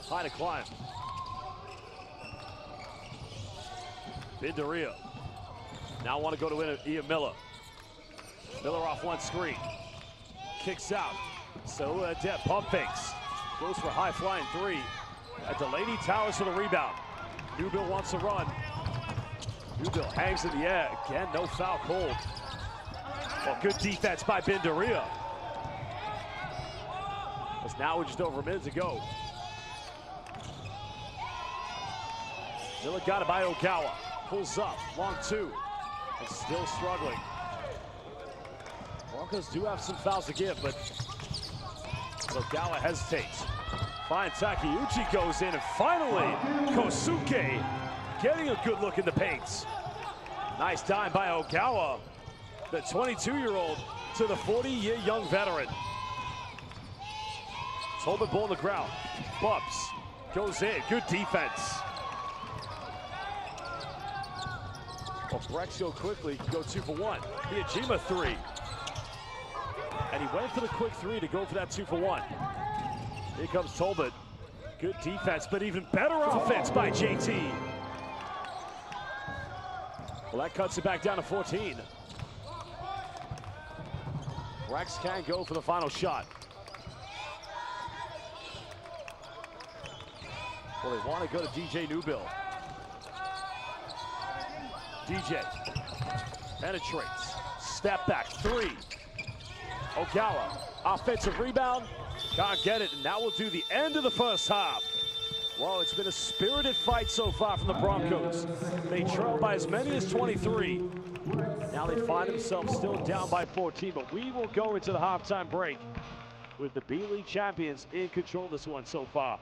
Speaker 1: high to climb. Bindaria. Now want to go to Ian Miller. Miller off one screen. Kicks out. So Depp pump fakes. Goes for high flying three. At Delaney Towers for the rebound. Newbill wants to run. Newbill hangs in the air. Again, no foul called. Well, good defense by Bindaria. As now we're just over a minute to go. Miller got it by Ogawa. Pulls up, long two. And still struggling. Broncos do have some fouls to give, but Ogawa hesitates. Fine, Takeuchi goes in, and finally, Kosuke getting a good look in the paint. Nice dime by Ogawa, the 22-year-old to the 40-year young veteran. Tolbert ball on the ground, bumps, goes in, good defense. Well, Brex go quickly, go 2 for 1. Miyajima three. And he went for the quick three to go for that 2 for 1. Here comes Tolbert. Good defense, but even better offense by JT. Well, that cuts it back down to 14. Brex can go for the final shot. Well, they want to go to DJ Newbill. DJ penetrates, step back three. Ogawa, offensive rebound, can't get it, and that will do the end of the first half. Well, it's been a spirited fight so far from the Broncos. They trail by as many as 23. Now they find themselves still down by 14, but we will go into the halftime break with the B-League champions in control of this one so far.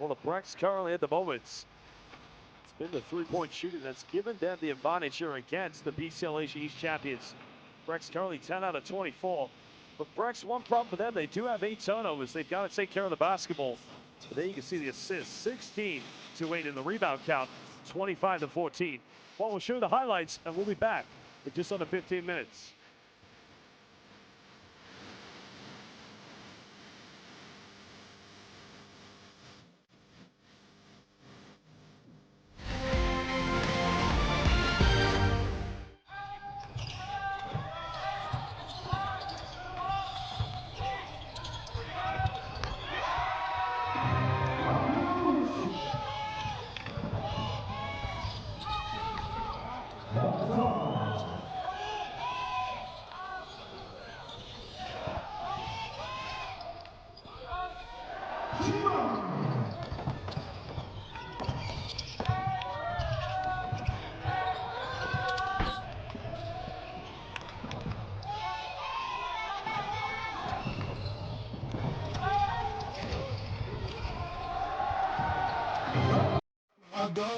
Speaker 1: Well, the Brex currently at the moment, it's been the three-point shooting that's given them the advantage here against the BCL Asia East champions. Brex currently 10 out of 24. But Brex, one problem for them, they do have 8 turnovers. They've got to take care of the basketball. But there you can see the assists, 16-8 in the rebound count, 25-14. Well, we'll show you the highlights, and we'll be back in just under 15 minutes.
Speaker 3: go.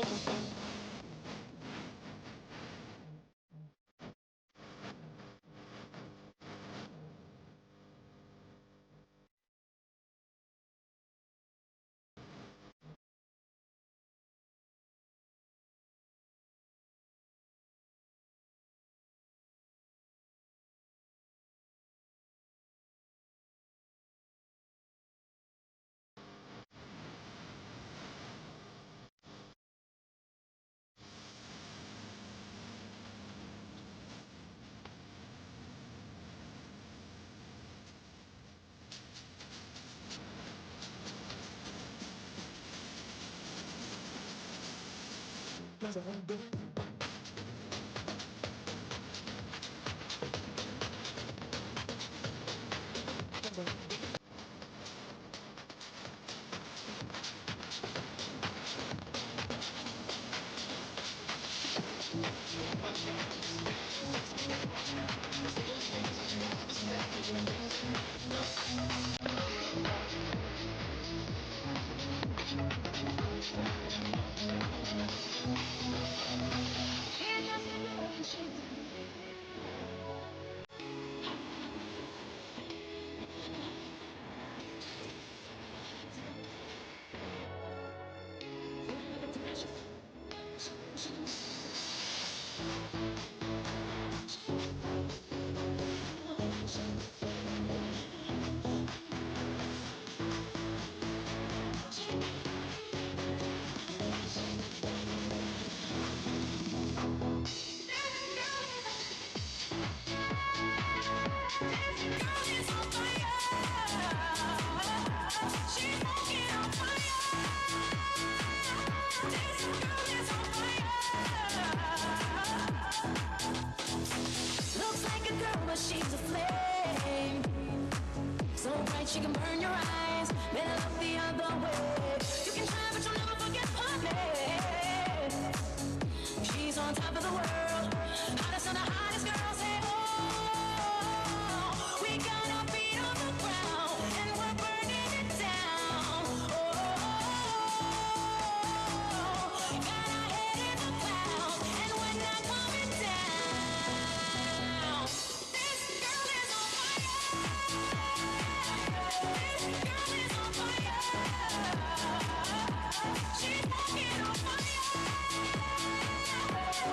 Speaker 6: She's a flame, so bright she can burn your eyes. Better look the other way. You can try, but you'll never forget her name. She's on top of the world, hottest of the hottest girls. Say, oh, we got our feet on the ground and we're burning it down. Oh, got our head in the clouds and we're not coming down. This girl is on fire. This girl is on fire. She's walking on fire.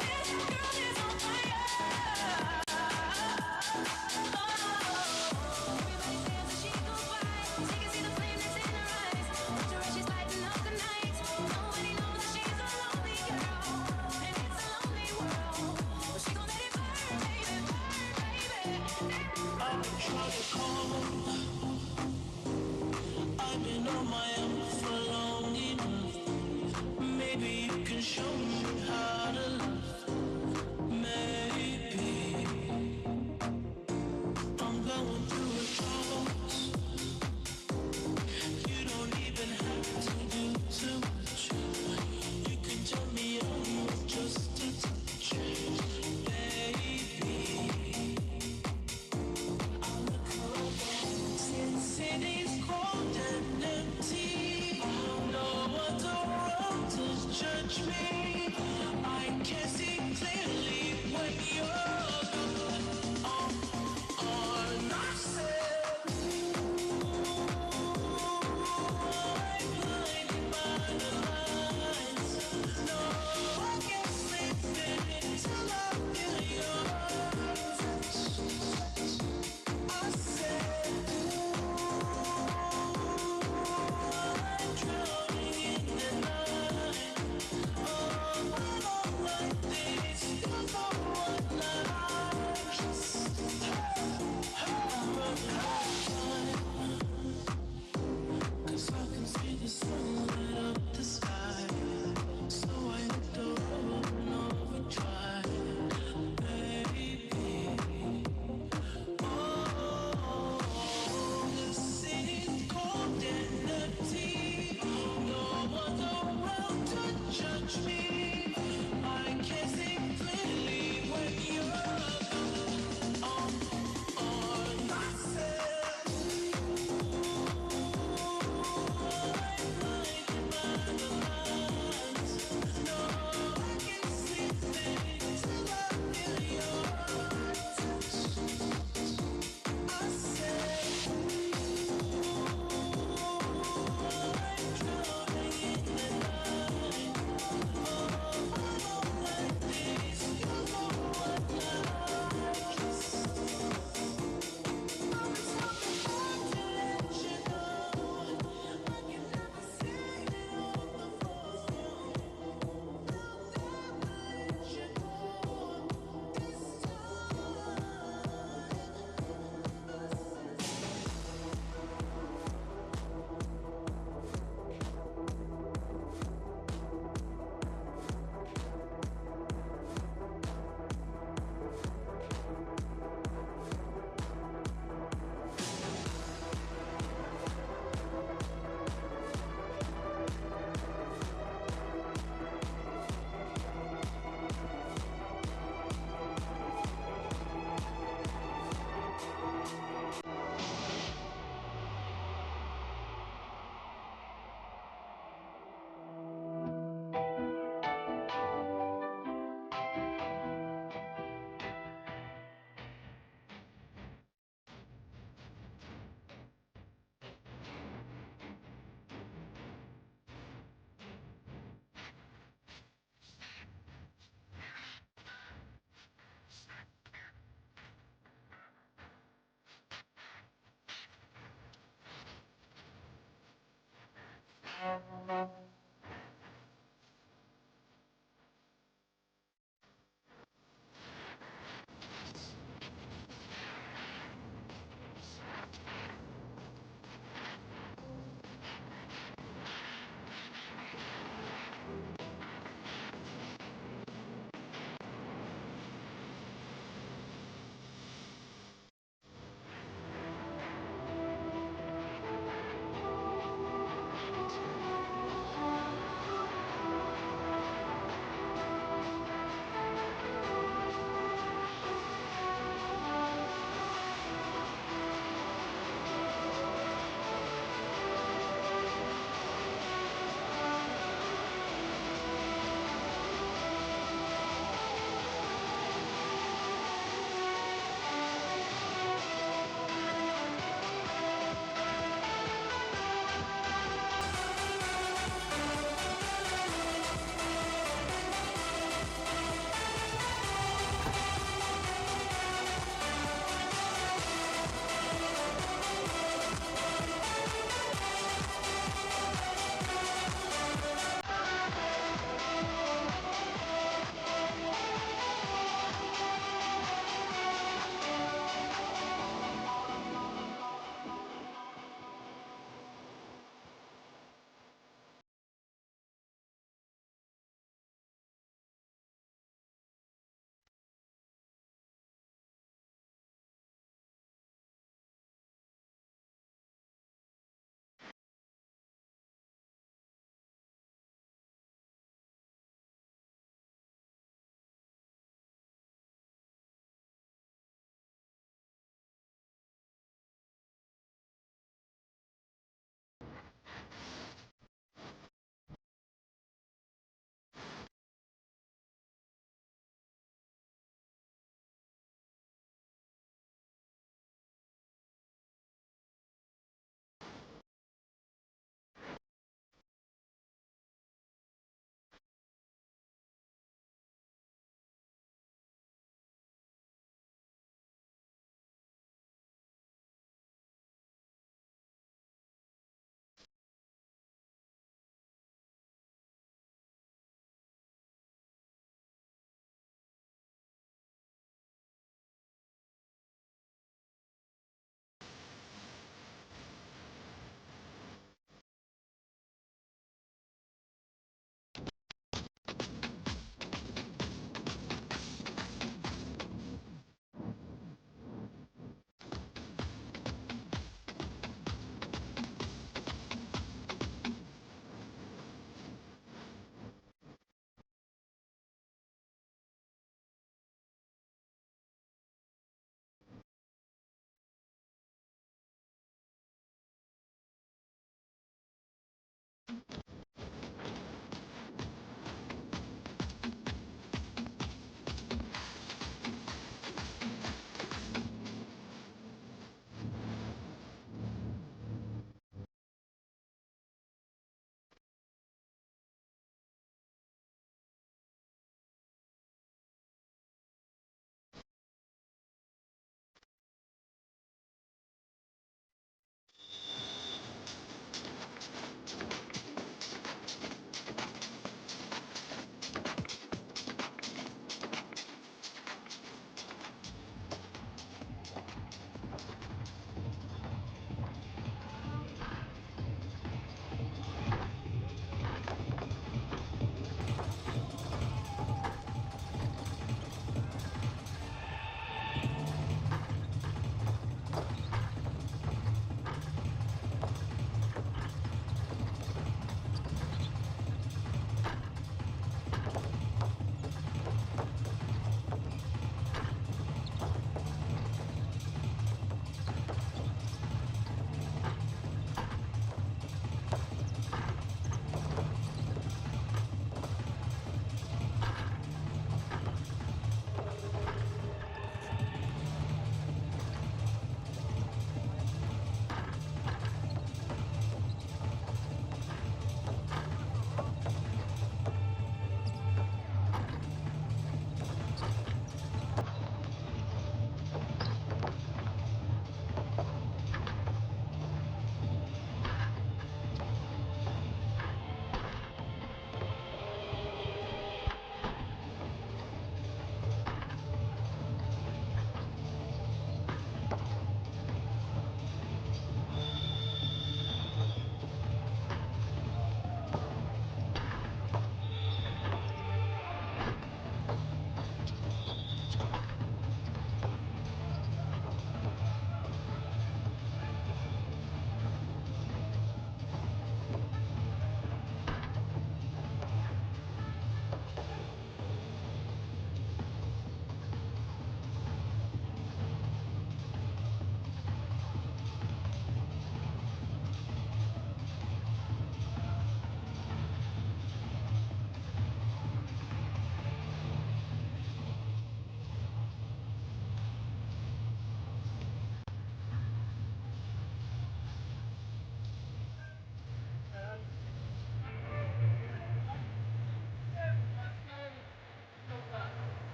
Speaker 6: This girl is on fire. Everybody says that she's on fire. She can see the flame that's in her eyes. Watch her as she's lighting up the night. Nobody knows that she's a lonely girl, and it's a lonely world. But she gon' let it burn, baby, burn, baby.
Speaker 7: I've been trying to call. I've been on my own for long enough. Maybe you can show me how to love. Maybe I'm going through a drought. You don't even have to do too much. You can turn me on with just a touch, baby. City's cold and empty.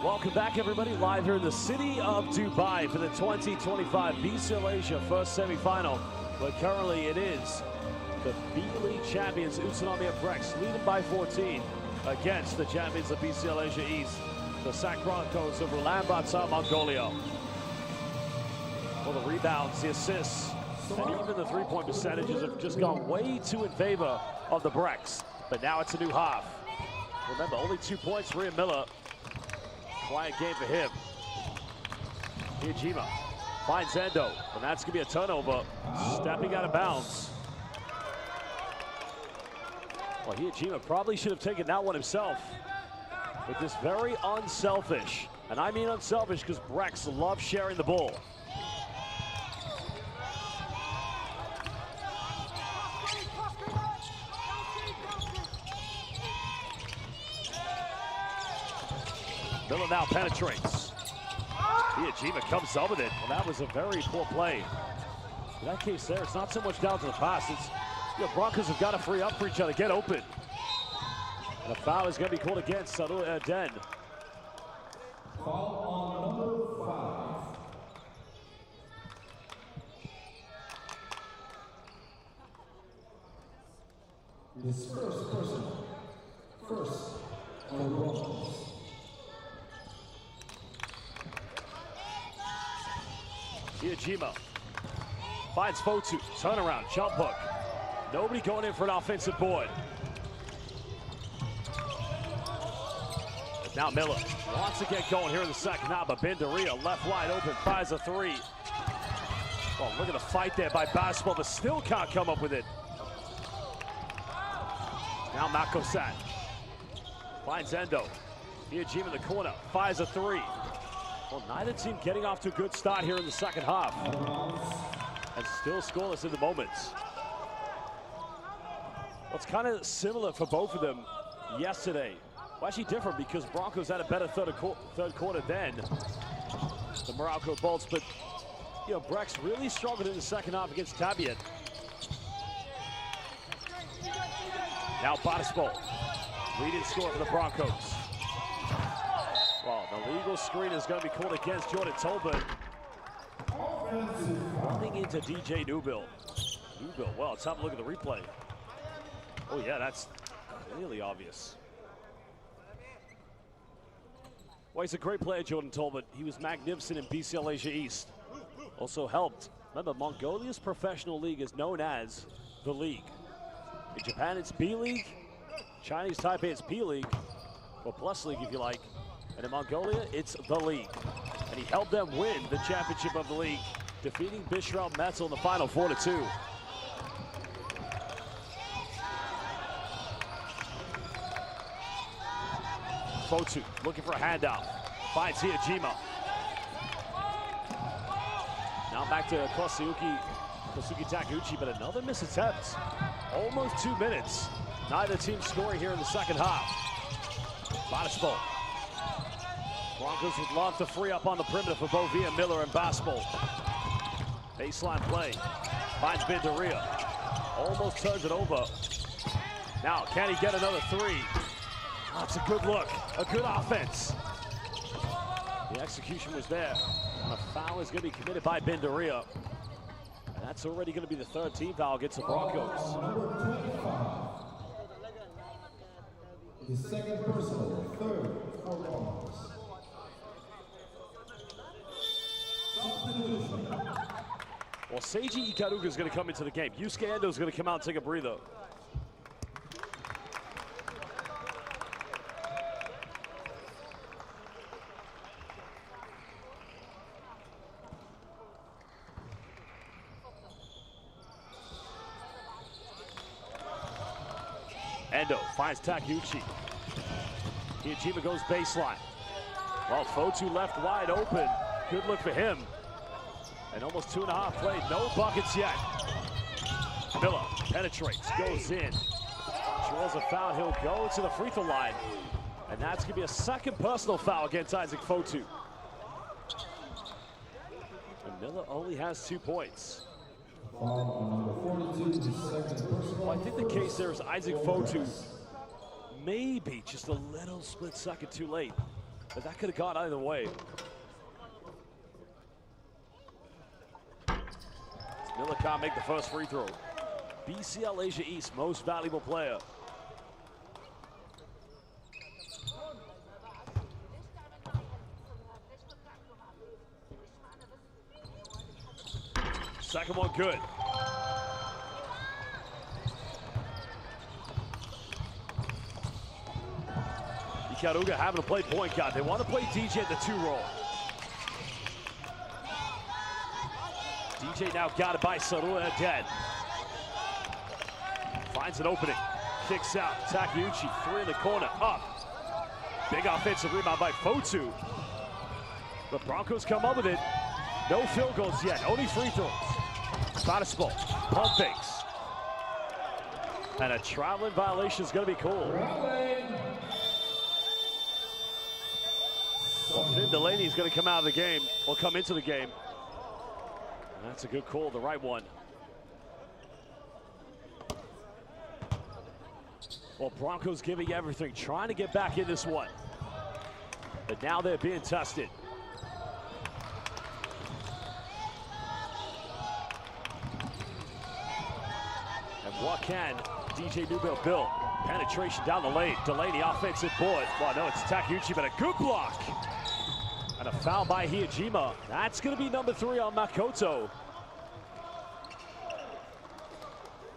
Speaker 1: Welcome back, everybody, live here in the city of Dubai for the 2025 BCL Asia first semifinal. But currently it is the B League champions Utsunomiya Brex leading by 14 against the champions of BCL Asia East, the SAC Broncos of Ulaanbaatar, Mongolia. Well, the rebounds, the assists, and even the three-point percentages have just gone way too in favor of the Brex. But now it's a new half. Remember, only 2 points for Ian Miller. Quiet game for him. Hijima finds Endo, and that's going to be a turnover. Stepping out of bounds. Well, Hijima probably should have taken that one himself. But this very unselfish, and I mean unselfish because Brex loves sharing the ball. Miller now penetrates. Hijima comes up with it. Well, that was a very poor play. In that case there, it's not so much down to the pass. It's, you know, Broncos have got to free up for each other, get open. And a foul is going to be called against Sarul Den.
Speaker 2: Foul on number 5. His first personal. First
Speaker 1: Ijima finds Fotu, turnaround, jump hook. Nobody going in for an offensive board. But now Miller wants to get going here in the second half, but Bendaria left wide open, fires a three. Well, look at the fight there by Basketball, but still can't come up with it. Now Makosan finds Endo. Ijima in the corner, fires a three. Well, neither team getting off to a good start here in the second half. And still scoreless in the moments. Well, it's kind of similar for both of them yesterday. Well, actually different because Broncos had a better third quarter than the Morocco Bolts, but you know, Brex really struggled in the second half against Tabiat. Now Basketball, leading score for the Broncos. Well, the legal screen is going to be called against Jordan Tolbert. Running into DJ Newbill. Well, let's have a look at the replay. Oh yeah, that's clearly obvious. Well, he's a great player, Jordan Tolbert. He was magnificent in BCL Asia East. Also helped. Remember, Mongolia's professional league is known as the League. In Japan, it's B League. Chinese Taipei, it's P League, or Plus League if you like. And in Mongolia, it's the League. And he helped them win the championship of the league, defeating Bishral Metzel in the final 4-2. Fotu looking for a handoff. Finds Ijima. Now back to Kosuke Takuchi, but another missed attempt. Almost 2 minutes. Neither team scoring here in the second half. Basketball. Broncos would love to free up on the perimeter for Bovia, Miller, and Basketball. Baseline play. Finds Bendaria. Almost turns it over. Now, can he get another three? That's a good look. A good offense. The execution was there. And a foul is going to be committed by Bendaria. And that's already going to be the third team foul against the Broncos.
Speaker 3: The second personal, third for Broncos.
Speaker 1: Well, Seiji Ikaruga is going to come into the game. Yusuke Endo is going to come out and take a breather. Endo finds Takeuchi. Ijima goes baseline. Well, Fotu left wide open. Good look for him. And almost 2.5 played. No buckets yet. Miller penetrates, goes in. Draws a foul. He'll go to the free throw line. And that's going to be a second personal foul against Isaac Fotu. And Miller only has 2 points. Well, I think the case there is Isaac Fotu maybe just a little split second too late, but that could have gone either way. Miller can't make the first free throw. BCL Asia East most valuable player. Second one good. Ikaruga having to play point guard. They want to play DJ at the 2 role. DJ now got it by Sarua dead. Finds an opening. Kicks out. Takeuchi, 3 in the corner. Up. Big offensive rebound by Fotu. The Broncos come up with it. No field goals yet. Only free throws. Basketball, pump fakes. And a traveling violation is going to be called. Well, Finn Delaney is going to come out of the game, or come into the game. And that's a good call, the right one. Well, Broncos giving everything, trying to get back in this one. But now they're being tested. What can DJ Newbill build? Penetration down the lane. Delaney offensive board. Well, no, it's Takeuchi, but a good block. And a foul by Hijima. That's going to be number 3 on Makoto.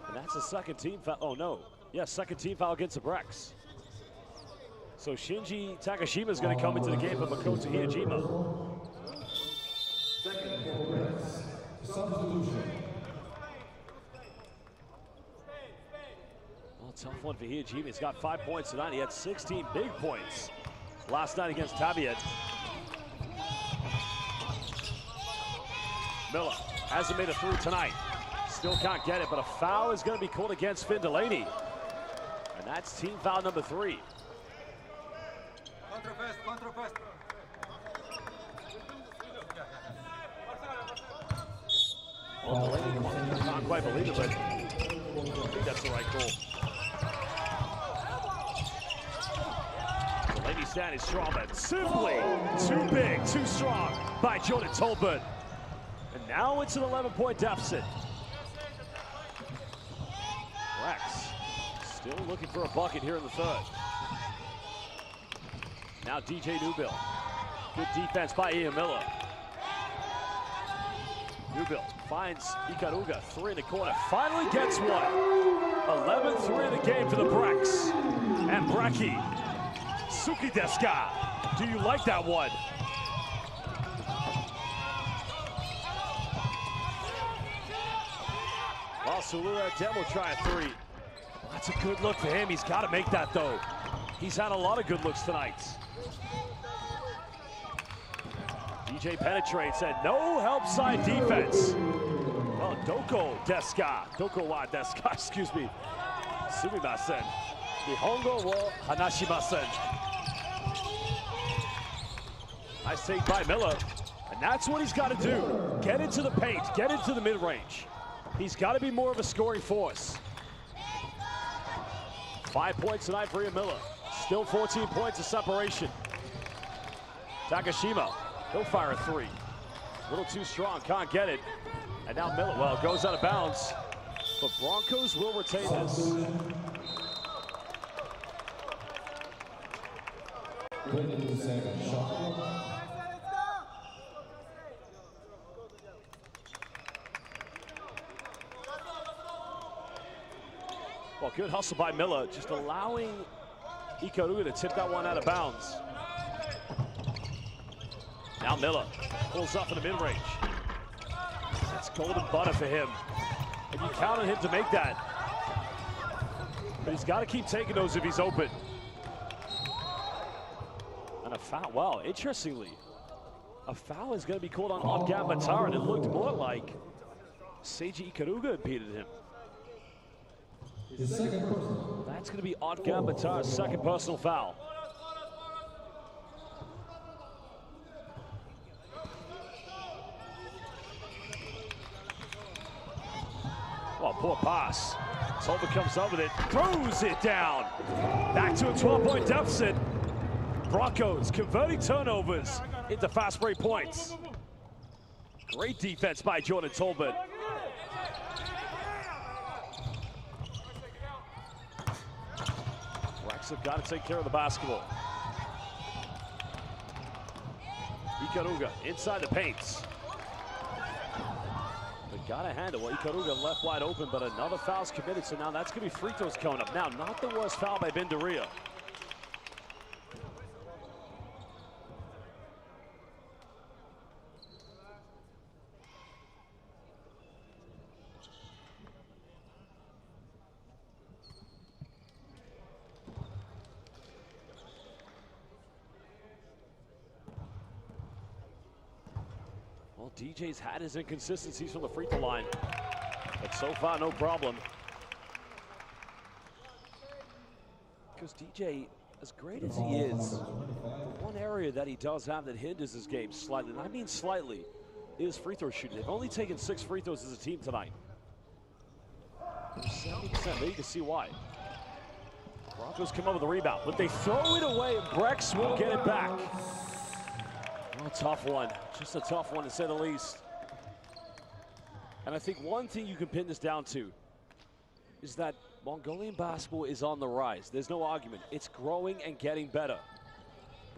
Speaker 1: And that's a second team foul. Oh, no. Yes, second team foul against the Brex. So Shinji Takashima is going to come into the game for Makoto Hijima.
Speaker 2: Second for Brex. Substitution.
Speaker 1: Well, tough one for Hijima. He's got 5 points tonight. He had 16 big points last night against Tabiat. Miller hasn't made it through tonight. Still can't get it, but a foul is going to be called against Finn Delaney. And that's team foul number 3. Well, Delaney can't quite believe it, but I think that's the right call. Delaney standing strong, but simply too big, too strong by Jordan Tolbert. And now it's an 11-point deficit. Brex still looking for a bucket here in the third. Now DJ Newbill. Good defense by Ian Miller. Newbill finds Ikaruga, 3 in the corner, finally gets one. 11-3 in the game for the Brex. And Breki, Suki Deska, do you like that one? Well, Sulua Demo try a 3. Well, that's a good look for him. He's got to make that, though. He's had a lot of good looks tonight. DJ penetrates and no help side defense. Well, Doko wa Deska, excuse me. Sumimasen. Nihongo wo hanashimasen. Nice take by Miller. And that's what he's got to do. Get into the paint, get into the mid-range. He's got to be more of a scoring force. 5 points tonight for Ian Miller. Still 14 points of separation. Takashima, he'll fire a 3. A little too strong, can't get it. And now Miller, well, it goes out of bounds. But Broncos will retain this. Well, good hustle by Miller, just allowing Ikaruga to tip that one out of bounds. Now Miller pulls up in the mid-range. That's golden butter for him. And you count on him to make that. But he's got to keep taking those if he's open. And a foul, well, interestingly, a foul is going to be called on Odgan Matar, and it looked more like Seiji Ikaruga impeded him. That's going to be Odgan Matar's second personal foul. Well, poor pass. Tolbert comes up with it, throws it down. Back to a 12-point deficit. Broncos converting turnovers into fast break points. Great defense by Jordan Tolbert. Brex have got to take care of the basketball. Ikaruga inside the paints. But got to handle it. Ikaruga left wide open, but another foul's committed, so now that's going to be free throws coming up. Now, not the worst foul by Bendaria. Well, DJ's had his inconsistencies from the free throw line, but so far, no problem. Because DJ, as great as he is, the one area that he does have that hinders his game slightly, and I mean slightly, is free throw shooting. They've only taken 6 free throws as a team tonight. 70%, there you can see why. Broncos come up with a rebound, but they throw it away, and Brex will get it back. Well, tough one, just a tough one to say the least. And I think one thing you can pin this down to is that Mongolian basketball is on the rise. There's no argument. It's growing and getting better.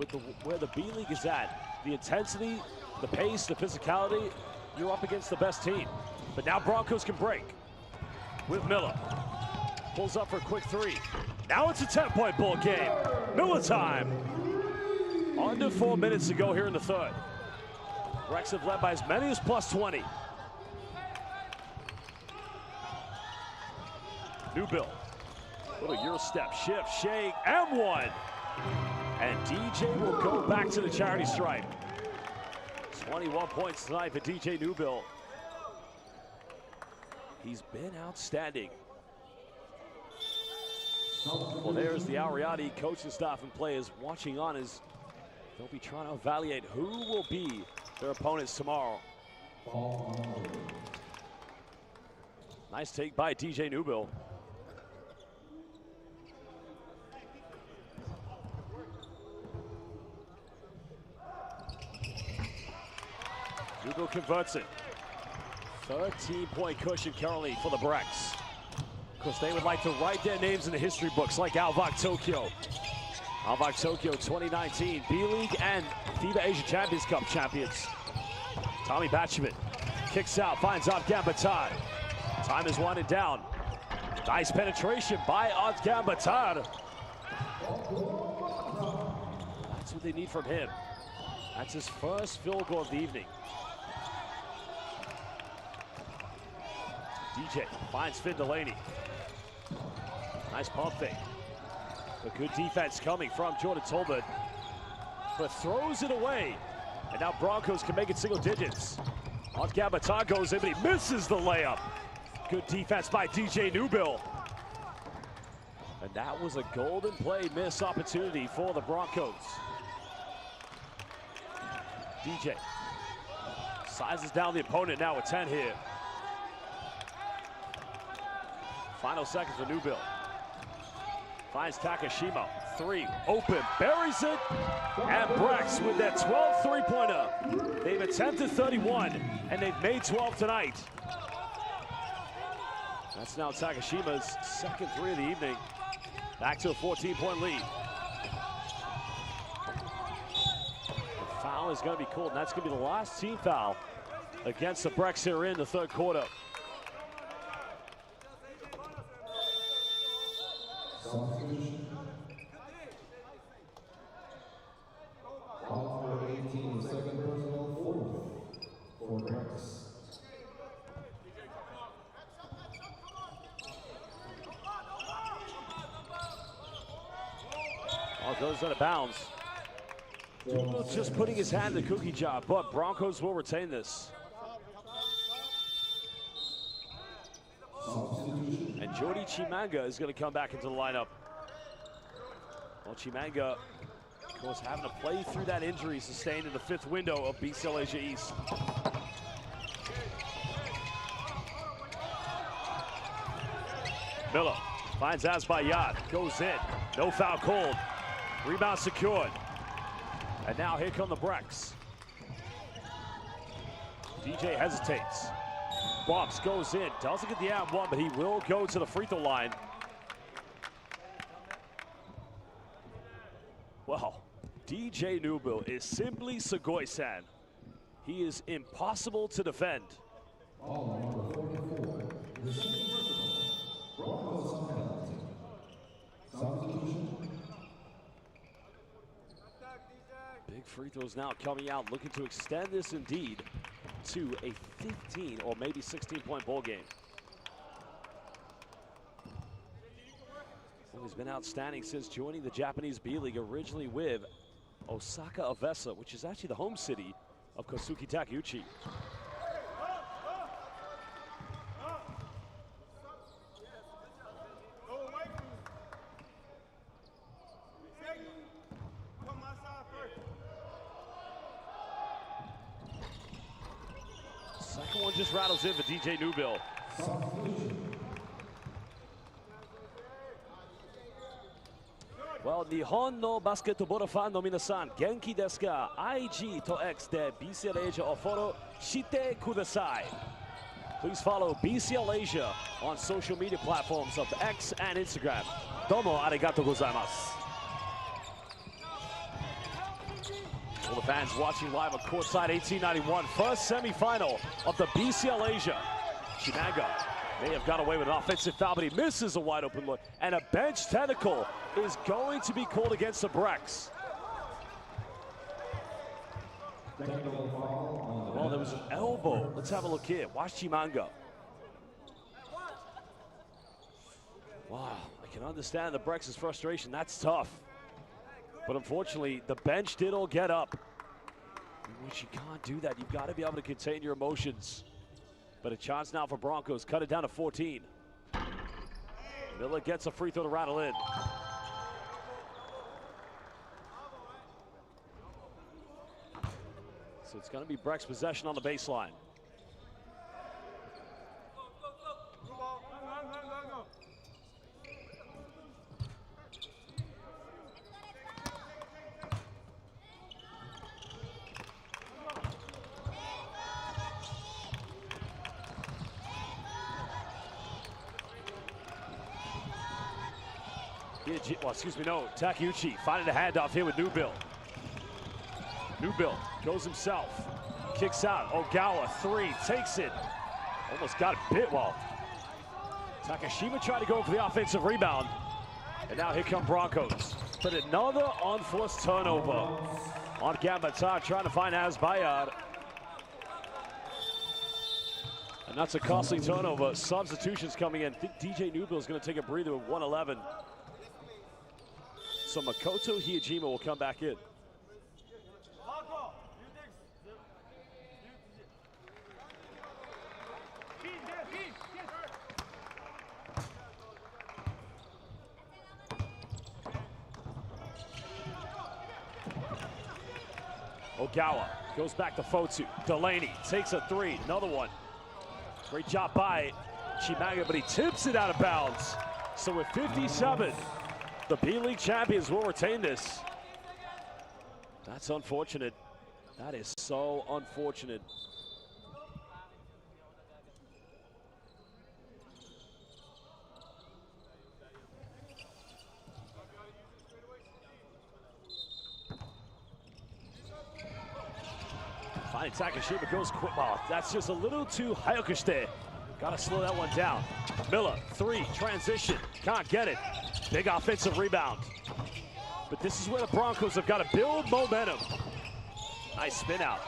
Speaker 1: with where the B League is at. The intensity, the pace, the physicality, you're up against the best team. But now Broncos can break with Miller. Pulls up for a quick three. Now it's a 10-point ball game. Miller time. Under 4 minutes to go here in the third. Brex have led by as many as plus 20. Newbill. Little Euro step, shift, shake, and one. And DJ will go back to the charity stripe. 21 points tonight for DJ Newbill. He's been outstanding. Well, there's the Ariati coaching staff and players watching on as they'll be trying to evaluate who will be their opponents tomorrow. Nice take by DJ Newbill. Newbill converts it. 13-point cushion currently for the Brex. Of course, they would like to write their names in the history books like Alvak Tokyo. Alvak Tokyo 2019 B-League and FIBA Asia Champions Cup champions. Tommy Batchavit kicks out, finds Afghan Batar. Time is winding down. Nice penetration by Afghan Batar. That's what they need from him. That's his first field goal of the evening. DJ finds Finn Delaney. Nice pump fake. A good defense coming from Jordan Tolbert, but throws it away. And now Broncos can make it single digits. Afghan Batar goes in, but he misses the layup. Good defense by DJ Newbill. And that was a golden play miss opportunity for the Broncos. DJ sizes down the opponent now with 10 here. Final seconds for Newbill. Finds Takashima, three, open, buries it, and Brex with that 12 three-pointer. They've attempted 31, and they've made 12 tonight. That's now Takashima's second three of the evening. Back to a 14-point lead. The foul is going to be called, and that's going to be the last team foul against the Brex here in the third quarter.
Speaker 3: Substitution. Call for 18, second personal for Brex.
Speaker 1: Oh, goes out of bounds. Newbill just putting his hand in the cookie jar, but Broncos will retain this. And Jordi Chimanga is going to come back into the lineup. Well, Chimanga, of course, having to play through that injury sustained in the fifth window of BCL Asia East. Miller finds Azbayat, goes in, no foul called. Rebound secured. And now here come the Brex. DJ hesitates. Bumps, goes in, doesn't get the and one, but he will go to the free throw line. Well, DJ Newbill is simply Sugoi-san. He is impossible to defend.
Speaker 3: Number 44, the second personal. Broncos on penalty. Substitution.
Speaker 1: Big free throws now coming out, looking to extend this indeed to a 15 or maybe 16-point ball game. Well, he's been outstanding since joining the Japanese B-League, originally with Osaka Avesa, which is actually the home city of Kosuke Takeuchi. Second one just rattles in for DJ Newbill. Well, Nihon no basketball fan no minasan, genki desu ka? IG to X de BCL Asia o follow shite kudasai. Please follow BCL Asia on social media platforms of X and Instagram. Domo arigatou gozaimasu. All the fans watching live on courtside 1891, first semifinal of the BCL Asia. Chimanga may have got away with an offensive foul, but he misses a wide open look. And a bench technical is going to be called against the Brex. Well, there was an elbow. Let's have a look here. Watch Chimanga. Wow, I can understand the Brex's frustration. That's tough. But unfortunately, the bench did all get up. Which you can't do that. You've got to be able to contain your emotions. But a chance now for Broncos. Cut it down to 14. Miller gets a free throw to rattle in. So it's going to be Brex possession on the baseline. Well, excuse me, no. Takeuchi finding a handoff here with Newbill. Newbill goes himself, kicks out. Ogawa, three, takes it. Almost got it bit well. Takashima tried to go for the offensive rebound. And now here come Broncos. But another unforced turnover on Gambata, trying to find Asbayar. And that's a costly turnover. Substitutions coming in. I think DJ Newbill is going to take a breather with 111. So Makoto Hiyajima will come back in. Ogawa goes back to Fotu. Delaney takes a three, another one. Great job by Chimanga, but he tips it out of bounds. So with 57, the B-League champions will retain this. That's unfortunate. That is so unfortunate. Fine, Takashima goes quick. Oh, that's just a little too Hayokushite. Gotta slow that one down. Miller, three, transition, can't get it. Big offensive rebound. But this is where the Broncos have got to build momentum. Nice spin out.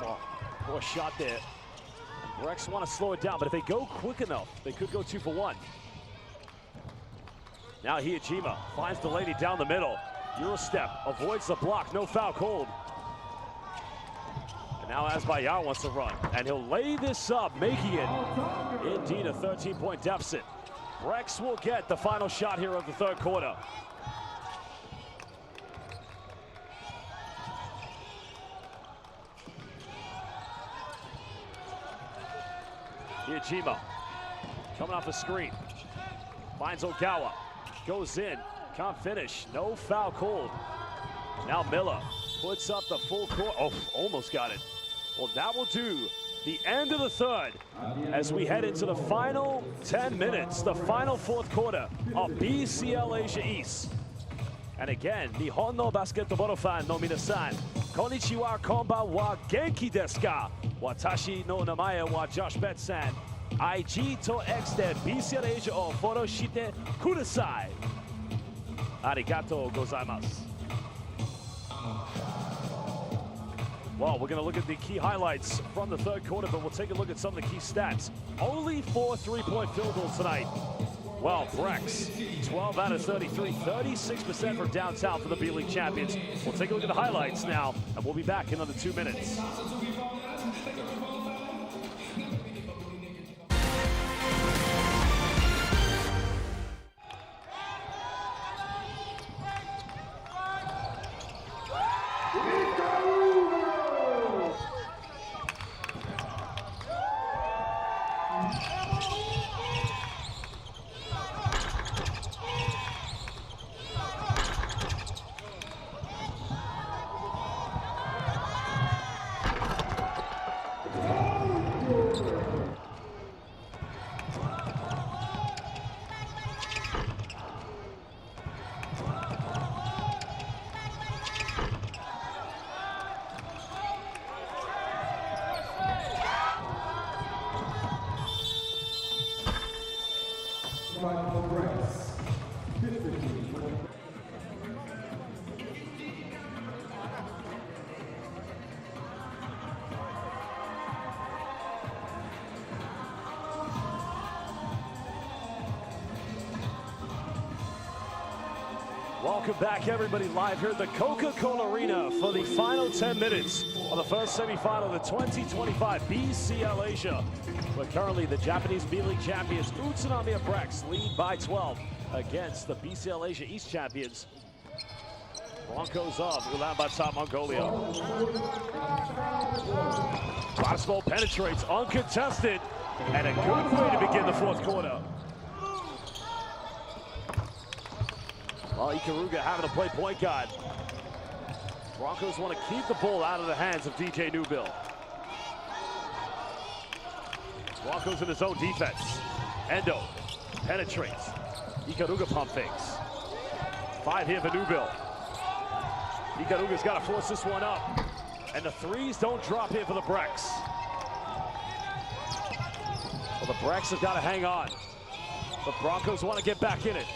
Speaker 1: Oh, poor shot there. And Brex want to slow it down, but if they go quick enough, they could go 2 for 1. Now Hiyajima finds Delaney down the middle. Euro step, avoids the block, no foul called. And now Asbayar wants to run, and he'll lay this up, making it indeed a 13-point deficit. Brex will get the final shot here of the third quarter. Hiyajima coming off the screen. Finds Ogawa. Goes in. Can't finish. No foul called. Now Miller puts up the full court. Oh, almost got it. Well, that will do the end of the third as we head into the final 10 minutes, the final fourth quarter of BCL Asia East. And again, Nihon no basketball fan no minasan, konnichiwa, konbanwa, genki desu ka? Watashi no namae wa Josh Bet-san. IG to X de BCL Asia o foro shite kudasai. Arigatou gozaimasu. Well, we're going to look at the key highlights from the third quarter, but we'll take a look at some of the key stats. Only 4 3-point field goals tonight. Well, Brex, 12 out of 33, 36% from downtown for the B-League champions. We'll take a look at the highlights now, and we'll be back in under 2 minutes. Welcome back, everybody, live here at the Coca-Cola Arena for the final 10 minutes of the first semifinal of the 2025 BCL Asia, where currently the Japanese B-League champions Utsunomiya Brex lead by 12 against the BCL Asia East champions Broncos of Ulaanbaatar, Mongolia. Basketball penetrates uncontested, and a good way to begin the fourth quarter. Well, Ikaruga having to play point guard. Broncos want to keep the ball out of the hands of DJ Newbill. Broncos in his own defense. Endo penetrates. Ikaruga pump fakes. 5 here for Newbill. Ikaruga's got to force this one up. And the threes don't drop here for the Brex. Well, the Brex have got to hang on. The Broncos want to get back in it.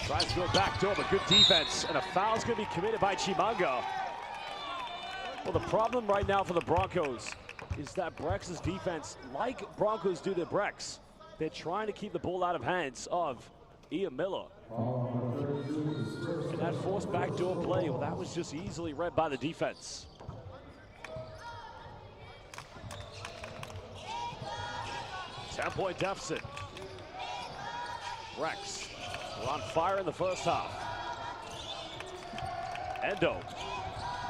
Speaker 1: Tries to go back door, but good defense. And a foul's going to be committed by Chimanga. Well, the problem right now for the Broncos is that Brex's defense, like Broncos do to Brex, they're trying to keep the ball out of hands of Ian Miller. And that forced backdoor play, well, that was just easily read by the defense. Ten-point deficit. Brex. We're on fire in the first half. Endo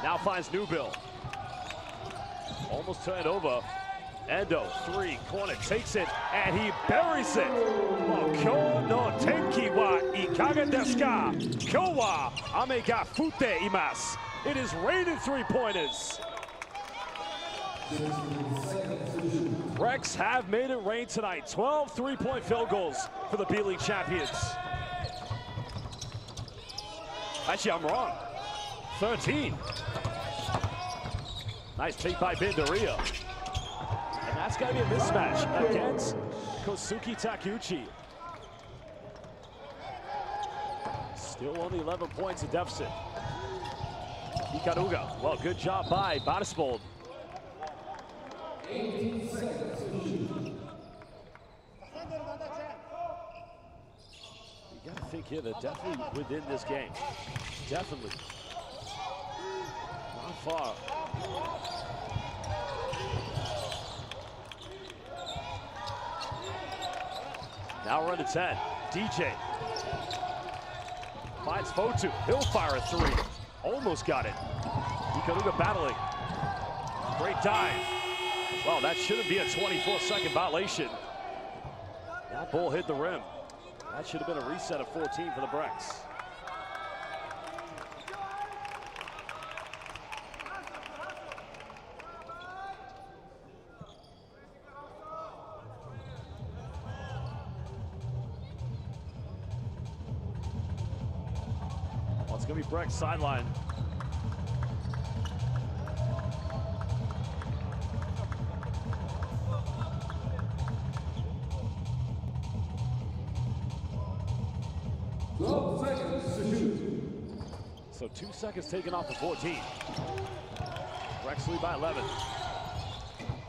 Speaker 1: now finds Newbill. Almost turned over. Endo, 3, corner, takes it, and he buries it. Kyo no tenki wa ikaga desu ka? Kyo wa ame ga fute imasu. It is raining three-pointers. Brex have made it rain tonight. 12 three-point field goals for the B-League champions. Actually, I'm wrong. 13. Nice take by Bindaria. And that's got to be a mismatch against Kosuke Takeuchi. Still only 11 points of deficit. Ikaruga. Well, good job by Barisbold.
Speaker 2: 18 seconds to shoot.
Speaker 1: You got to think here, they're definitely within this game. Definitely. Not far. Now we're under 10. DJ finds Fotu. He'll fire a 3. Almost got it. Ikaruga battling. Great dive. Well, that shouldn't be a 24-second violation. That ball hit the rim. That should have been a reset of 14 for the Brex. Well, it's going to be Brex sideline. So 2 seconds taken off the 14. Brex lead by 11.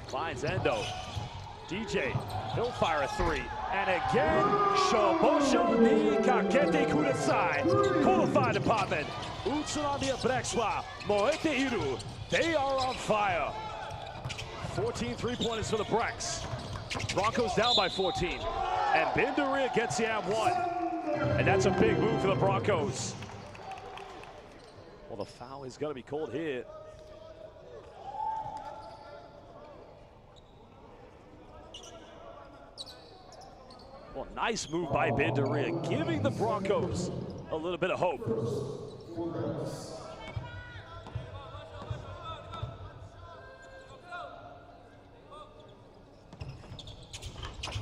Speaker 1: Finds Endo. DJ, he'll fire a 3. And again, Shobosho ni kakete kudasai. Qualified department. Utsunomiya Brex wa moete iru. They are on fire. 14 three-pointers for the Brex. Broncos down by 14. And Bindaria gets the and 1. And that's a big move for the Broncos. Well, the foul is going to be called here. Well, nice move by Bindaria, giving the Broncos a little bit of hope.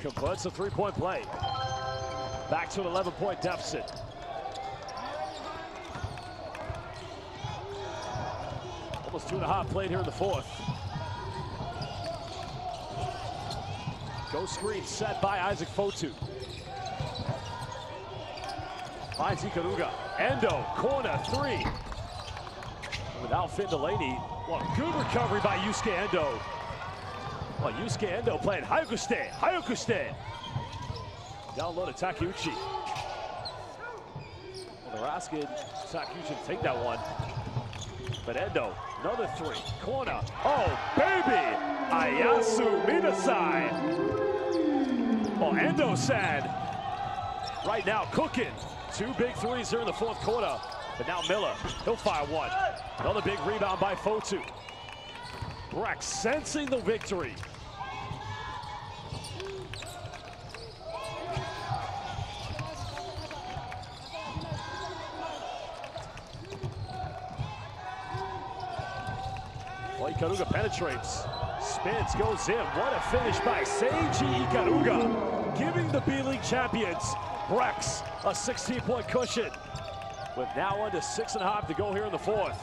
Speaker 1: Converts a three-point play. Back to an 11-point deficit. Almost 2.5 played here in the fourth. Go screen set by Isaac Fotu. Finds Ikaruga. Endo, corner, 3. Without Finn Delaney. Well, good recovery by Yusuke Endo. Well, Yusuke Endo playing Hayakushite, Hayakushite. Down low to Takeuchi. Well, they're asking Takeuchi to take that one. But Endo, another three. Corner. Oh, baby! Ayasu Minasai. Well, Endo said, right now cooking. 2 big threes here in the fourth quarter. But now Miller, he'll fire one. Another big rebound by Fotu. Brex sensing the victory. Well, Ikaruga penetrates, spins, goes in. What a finish by Seiji Ikaruga, giving the B-League champions Brex a 16-point cushion, with now under 6.5 to go here in the fourth.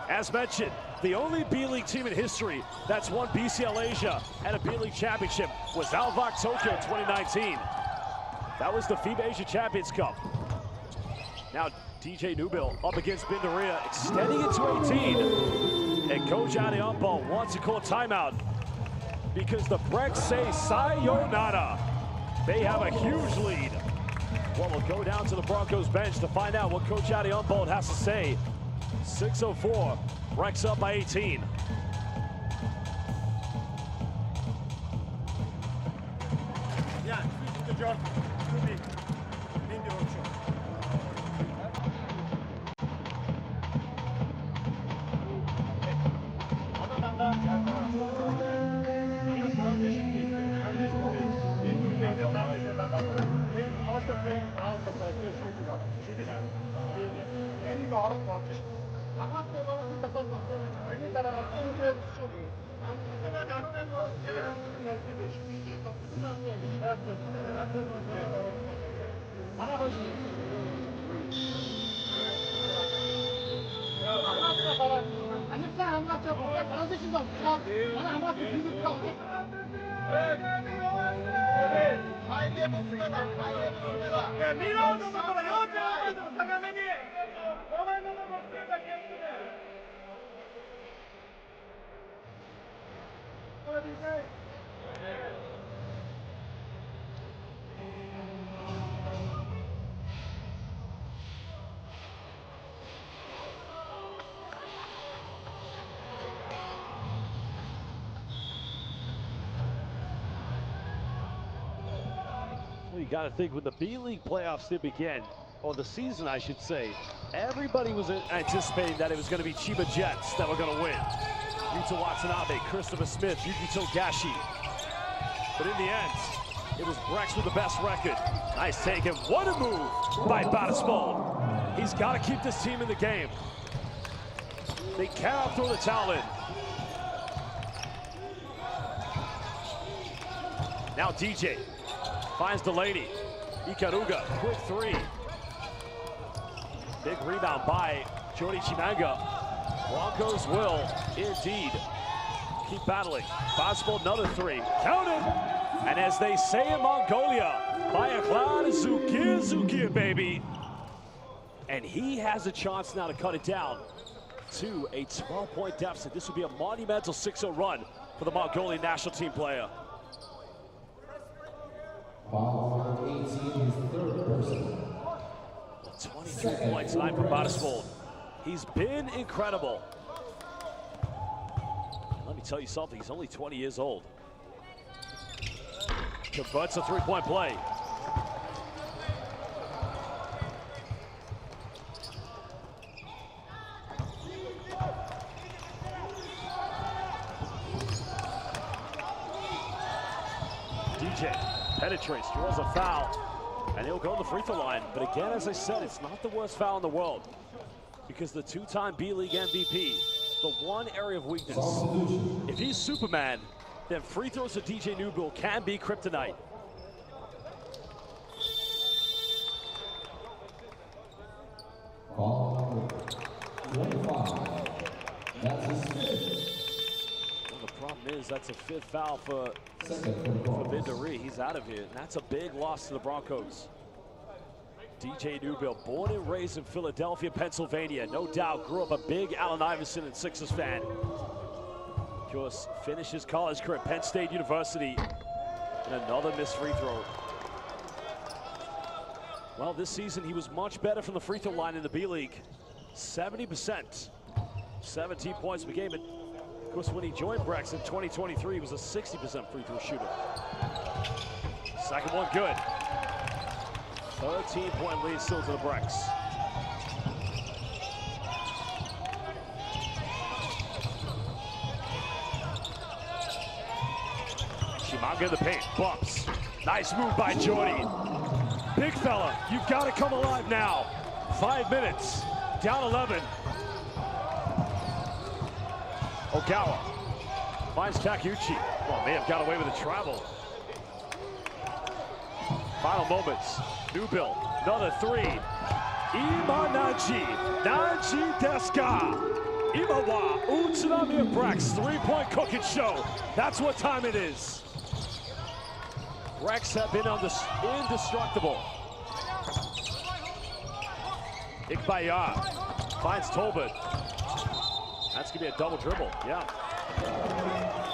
Speaker 1: As mentioned, the only B-League team in history that's won BCL Asia and a B-League championship was Alvak Tokyo in 2019. That was the FIBA Asia Champions Cup. Now DJ Nubil up against Bindaria, extending it to 18. And Coach Adiampo wants to call a timeout because the Brex say sayonara. They have a huge lead. Well, we'll go down to the Broncos bench to find out what Coach Adiampo has to say. 6:04, Brex up by 18.
Speaker 5: Yeah, good job. Good big. In the workshop.
Speaker 1: Well, you got to think when the B-League playoffs did begin, or the season I should say, everybody was anticipating that it was going to be Chiba Jets that were going to win. Yuta Watanabe, Christopher Smith, Yuki Togashi. But in the end, it was Brex with the best record. Nice take, and what a move by Batismold. He's got to keep this team in the game. They cannot throw the towel in. Now DJ finds Delaney. Ikaruga, quick three. Big rebound by Jody Chimanga. Broncos will indeed keep battling. Possible another three. Count it! And as they say in Mongolia, Bayaklan Zukir Zukir, baby. And he has a chance now to cut it down to a 12-point deficit. This would be a monumental 6-0 run for the Mongolian national team player.
Speaker 3: Foul number 18 is third person.
Speaker 1: 23 points tonight for Batismold. He's been incredible. Let me tell you something, he's only 20 years old. Converts a three-point play. DJ penetrates, draws a foul, and he'll go to the free throw line. But again, as I said, it's not the worst foul in the world, because the two-time B-League MVP, the one area of weakness, if he's Superman, then free throws to DJ Nubil can be kryptonite.
Speaker 3: Foul number 25. That's his fifth.
Speaker 1: Well, the problem is that's a fifth foul for Bindari. He's out of here, and that's a big loss to the Broncos. DJ Nubil, born and raised in Philadelphia, Pennsylvania. No doubt grew up a big Allen Iverson and Sixers fan. Of course, finished his college career at Penn State University. And another missed free throw. Well, this season he was much better from the free throw line in the B-League. 70%. 17 points per game. And of course, when he joined Brex in 2023, he was a 60% free throw shooter. Second one good. 13-point lead still to the Brex. Chimanga in the paint, bumps. Nice move by Jordy. Big fella, you've got to come alive now. 5 minutes, down 11. Ogawa finds Takeuchi. Well, may have got away with a travel. Final moments. Newbill, another three. Ima Nanji, Nanji Deska. Ima wa Utsunomiya Brex, three-point cooking show. That's what time it is. Brex have been indestructible. Ikbaya finds Tolbert. That's gonna be a double dribble, yeah.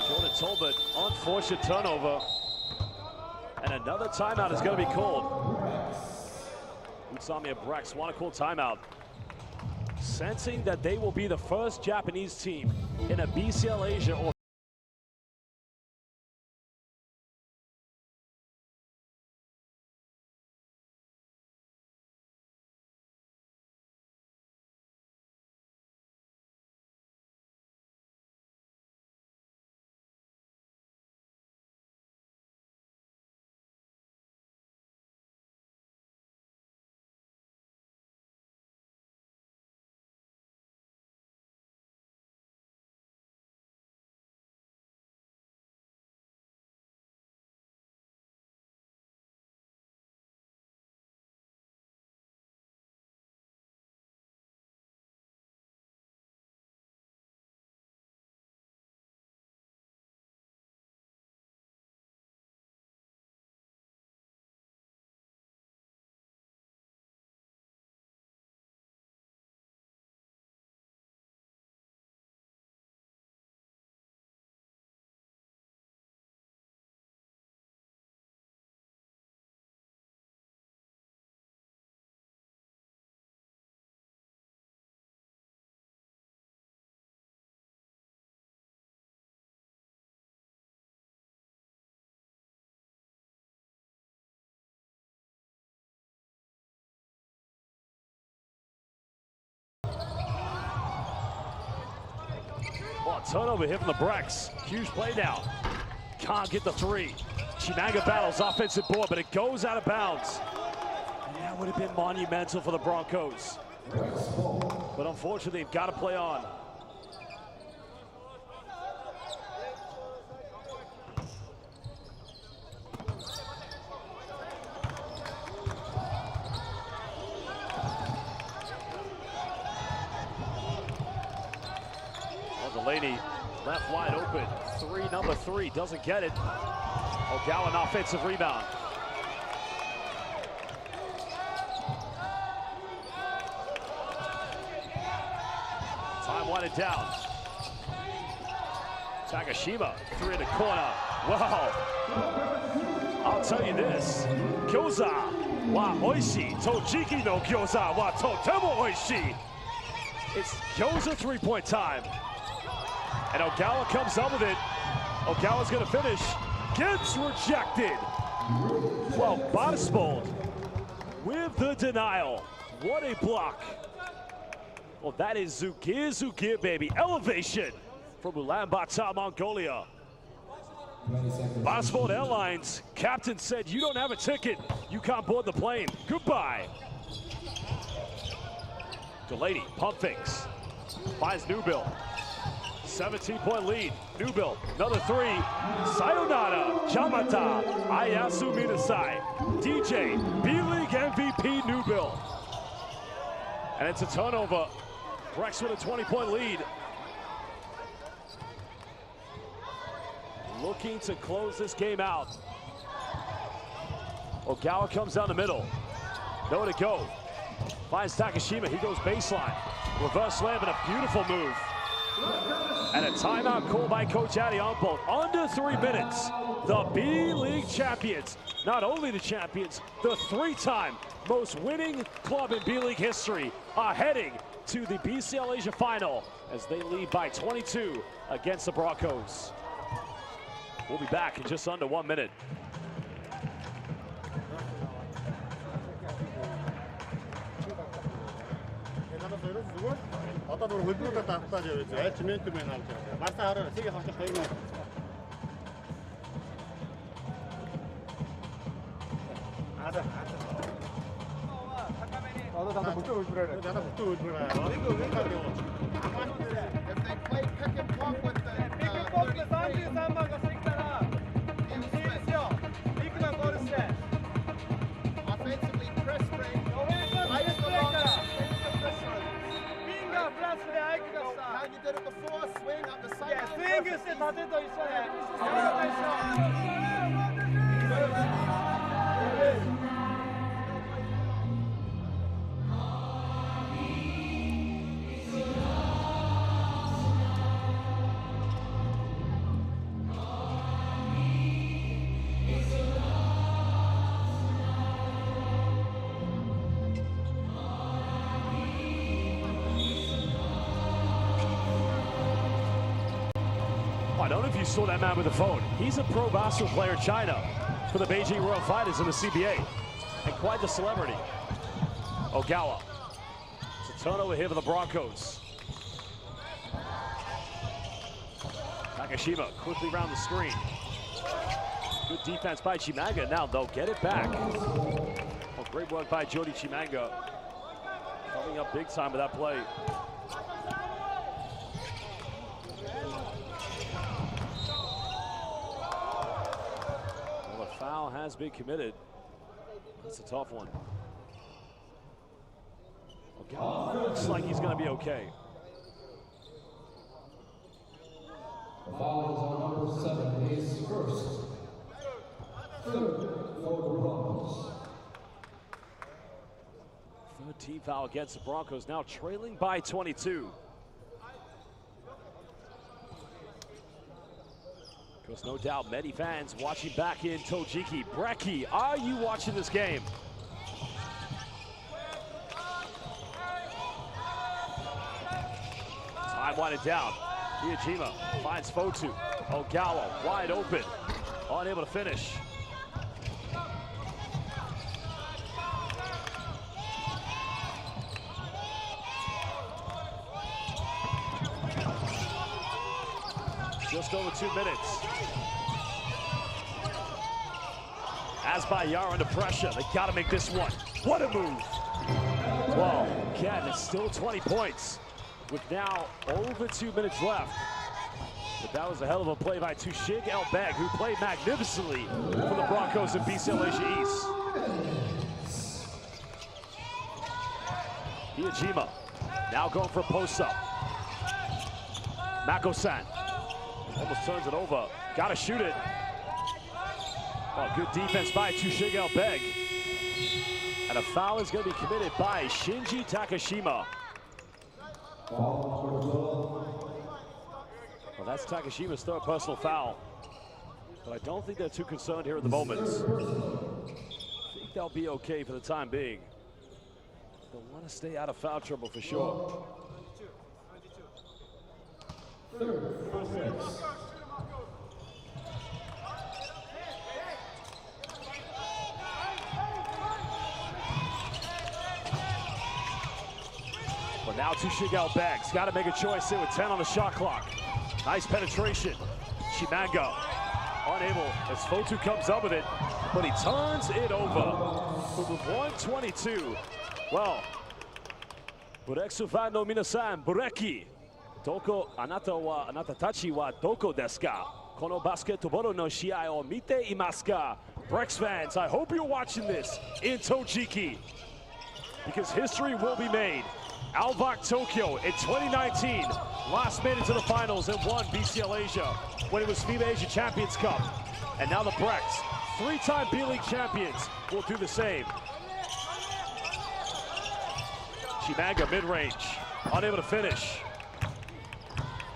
Speaker 1: Jordan Tolbert, unfortunate turnover. And another timeout is gonna be called. Utsunomiya Brex want to call timeout. Sensing that they will be the first Japanese team in a BCL Asia or turnover here from the Brex. Huge play now. Can't get the three. Chimanga battles offensive board, but it goes out of bounds. And that would have been monumental for the Broncos. But unfortunately, they've got to play on. Delaney left wide open. Number three, doesn't get it. Ogawa an offensive rebound. Time winded down. Takashima, three in the corner. Wow. I'll tell you this. Gyoza wa oishii. Tojiki no gyoza wa totemo oishii. It's gyoza three-point time. And Ogawa comes up with it. Ogawa's gonna finish. Gets rejected. Well, Bottisbold with the denial. What a block. Well, that is Zugir, baby. Elevation from Ulaanbaatar, Mongolia. Bottisbold Airlines captain said, you don't have a ticket. You can't board the plane. Goodbye. Delaney, pump fakes. Finds Newbill. 17-point lead. Newbill, another three. Sayonara, Chamata, Ayasu Minasai. DJ, B-League MVP Newbill. And it's a turnover. Brex with a 20-point lead. Looking to close this game out. Ogawa comes down the middle. Nowhere to go. Finds Takashima, he goes baseline. Reverse slam and a beautiful move. And a timeout called by Coach Addy on both. Under 3 minutes, the B-League champions, not only the champions, the three-time most winning club in B-League history, are heading to the BCL Asia Final as they lead by 22 against the Broncos. We'll be back in just under 1 minute. I don't know if you saw that man with the phone. He's a pro basketball player in China for the Beijing Royal Fighters in the CBA, and quite the celebrity. Ogawa. It's a turnover here for the Broncos. Takashima quickly around the screen. Good defense by Chimanga. Now they'll get it back. Oh, great work by Jody Chimanga. Coming up big time with that play. Well, the foul has been committed. That's a tough one. Okay. Looks like he's going to be okay.
Speaker 8: The foul is on number 7, his first. Third for the Broncos.
Speaker 1: Third team foul against the Broncos, now trailing by 22. Because no doubt many fans watching back in Tojiki. Brecky, are you watching this game? Time winding down. Miyajima finds Fotu. Ogawa wide open. Unable to finish. Just over 2 minutes. As by Yara under pressure, they got to make this one. What a move! Well, again, it's still 20 points with now over 2 minutes left. But that was a hell of a play by Tushig Elbeg, who played magnificently for the Broncos in BCL Asia East. Miyajima now going for a post-up. Mako-san almost turns it over. Got to shoot it. Oh, good defense by Tushig Elbeg. And a foul is going to be committed by Shinji Takashima. Well, that's Takashima's third personal foul. But I don't think they're too concerned here at the moment. I think they'll be okay for the time being. They'll want to stay out of foul trouble for sure. But now Tushig Elbeg's got to make a choice here with 10 on the shot clock. Nice penetration. Chimanga unable as Fotu comes up with it, but he turns it over. With 122. Well, Bureksu fan no minasan, Bureki. Doko anata tachi wa doko desu ka? Kono basketball no shiai o mite imasu ka? Brex fans, I hope you're watching this in Tojiki, because history will be made. Alvak Tokyo in 2019 last made it to the finals and won BCL Asia when it was FIBA Asia Champions Cup. And now the Brex, three-time B-League champions, will do the same. Chimanga mid-range, unable to finish.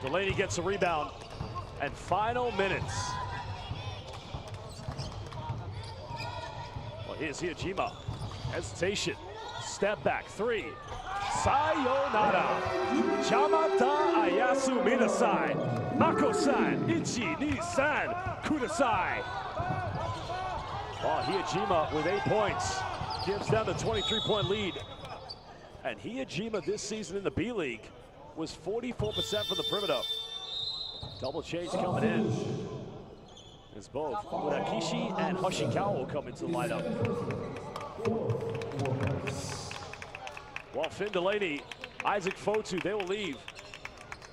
Speaker 1: Delaney gets a rebound. And final minutes. Well, here's Utsunomiya. Hesitation. Step back. 3. Sayonara. Chamata ayasu minasai. Mako-san. 1, 2, 3. Kudasai. Well, Utsunomiya with 8 points. Gives them the 23-point lead. And Utsunomiya this season in the B League was 44% from the perimeter. Double change coming in. It's both Murakishi and Hoshikawa will come into the lineup. Well, Finn Delaney, Isaac Fotu, they will leave.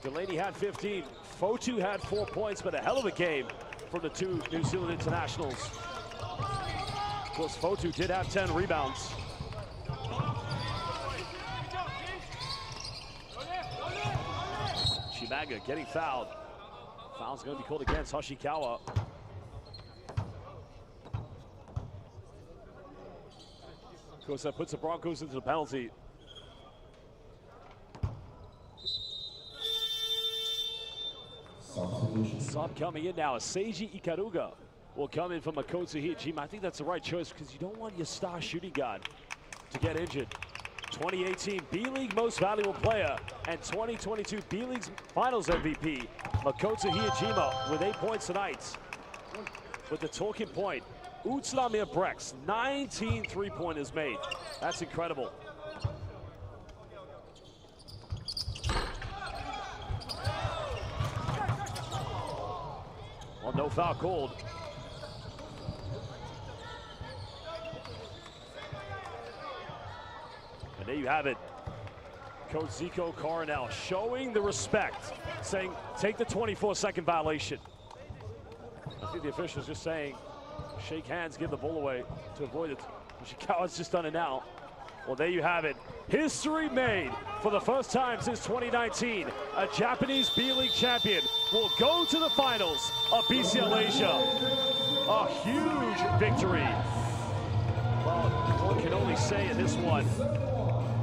Speaker 1: Delaney had 15. Fotu had 4 points, but a hell of a game from the two New Zealand internationals. Of course, Fotu did have 10 rebounds. Shimaga getting fouled. Foul's going to be called against Hoshikawa. Of course, that puts the Broncos into the penalty. Sub coming in now. Seiji Ikaruga will come in from Makoto Utsunomiya. I think that's the right choice because you don't want your star shooting guard to get injured. 2018 B-League Most Valuable Player and 2022 B-League's Finals MVP, Makoto Utsunomiya with 8 points tonight. With the talking point, Utsunomiya Brex, 19 three-pointers made. That's incredible. Well, no foul called. And there you have it. Coach Zico Coronel showing the respect, saying, take the 24-second violation. I think the official's just saying, shake hands, give the ball away to avoid it. Ishikawa's just done it now. Well, there you have it. History made for the first time since 2019. A Japanese B-League champion will go to the finals of BCL Asia. A huge victory. Well, one can only say in this one,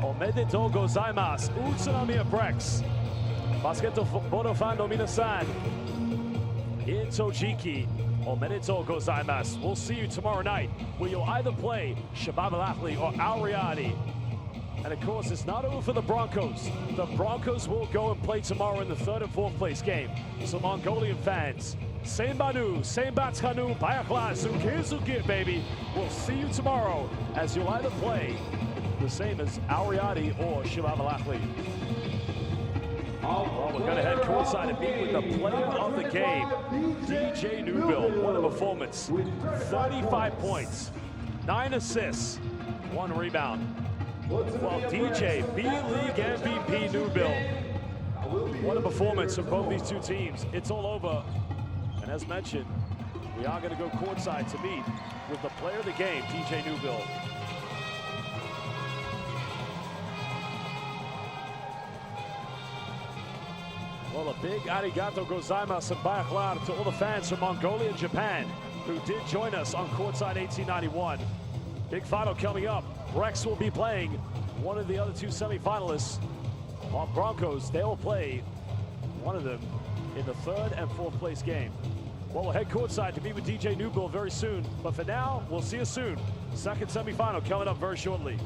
Speaker 1: Omedetou gozaimasu, Utsunomiya Brex. Basketball fan no minasan. In Tojiki, Omedetou gozaimasu. We'll see you tomorrow night, where you'll either play Shabab Al-Ahli or Al-Riyadi. And of course, it's not over for the Broncos. The Broncos will go and play tomorrow in the 3rd and 4th place game. So Mongolian fans, Sembanu, Sembatskanu, Bayakla, Suke, baby. We'll see you tomorrow as you'll either play the same as Al-Riyadi or Shabab Al-Ahli. Well, we're going to head courtside and meet with the player of the game, DJ Newbill. What a performance. 35 points, 9 assists, 1 rebound. Well, DJ, B-League MVP Newbill. What a performance from both these two teams. It's all over. And as mentioned, we are going to go courtside to meet with the player of the game, DJ Newbill. Well, a big arigato gozaimasu and bayaklar to all the fans from Mongolia and Japan who did join us on courtside 1891. Big final coming up. Brex will be playing one of the other two semifinalists on Broncos. They will play one of them in the 3rd and 4th place game. Well, we'll head courtside to meet with DJ Newbill very soon. But for now, we'll see you soon. 2nd semifinal coming up very shortly.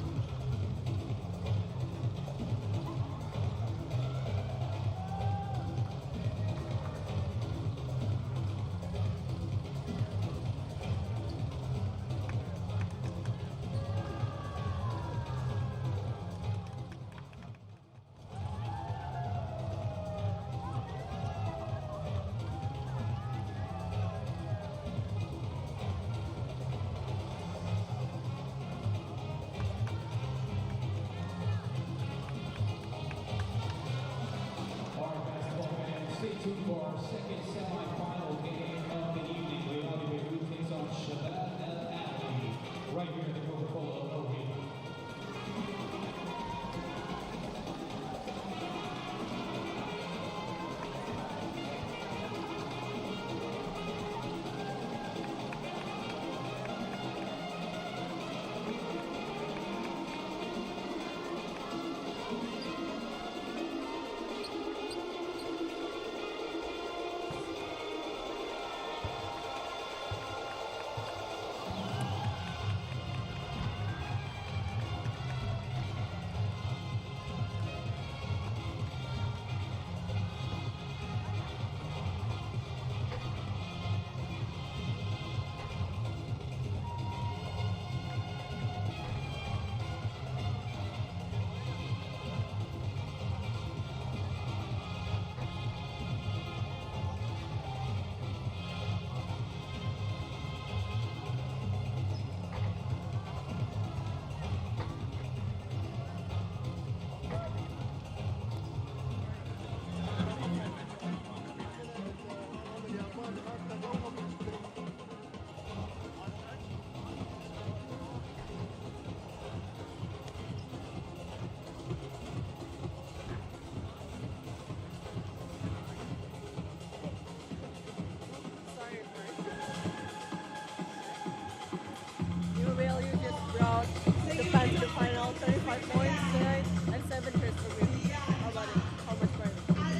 Speaker 8: Stay tuned for our 2nd semifinal game of the evening. We are going to be takes on Shabab Al-Ahli right here at the Coca-Cola Arena.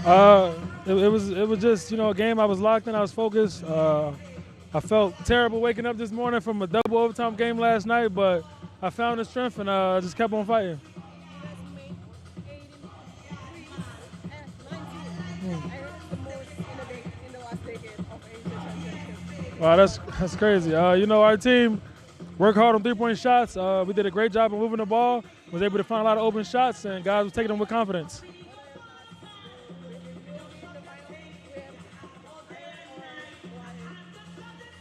Speaker 9: It was just, you know, a game I was locked in, I was focused. I felt terrible waking up this morning from a double overtime game last night, but I found the strength and just kept on fighting. Wow, that's crazy. You know, our team worked hard on three-point shots. We did a great job of moving the ball, was able to find a lot of open shots, and guys were taking them with confidence.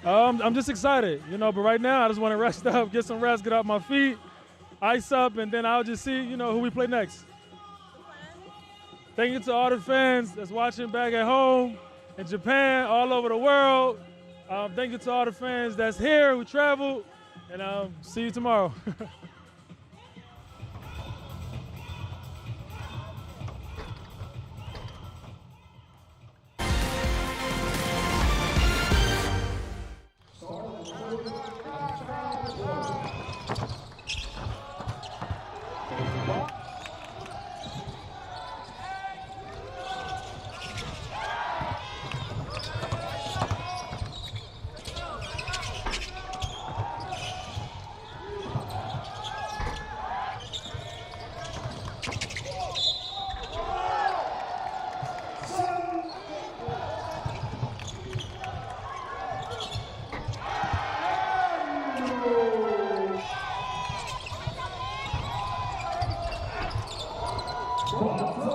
Speaker 9: I'm just excited, you know, but right now I just want to rest up, get some rest, get off my feet, ice up, and then I'll just see, you know, who we play next. Thank you to all the fans that's watching back at home, in Japan, all over the world. Thank you to all the fans that's here who traveled, and see you tomorrow.
Speaker 2: Broncos.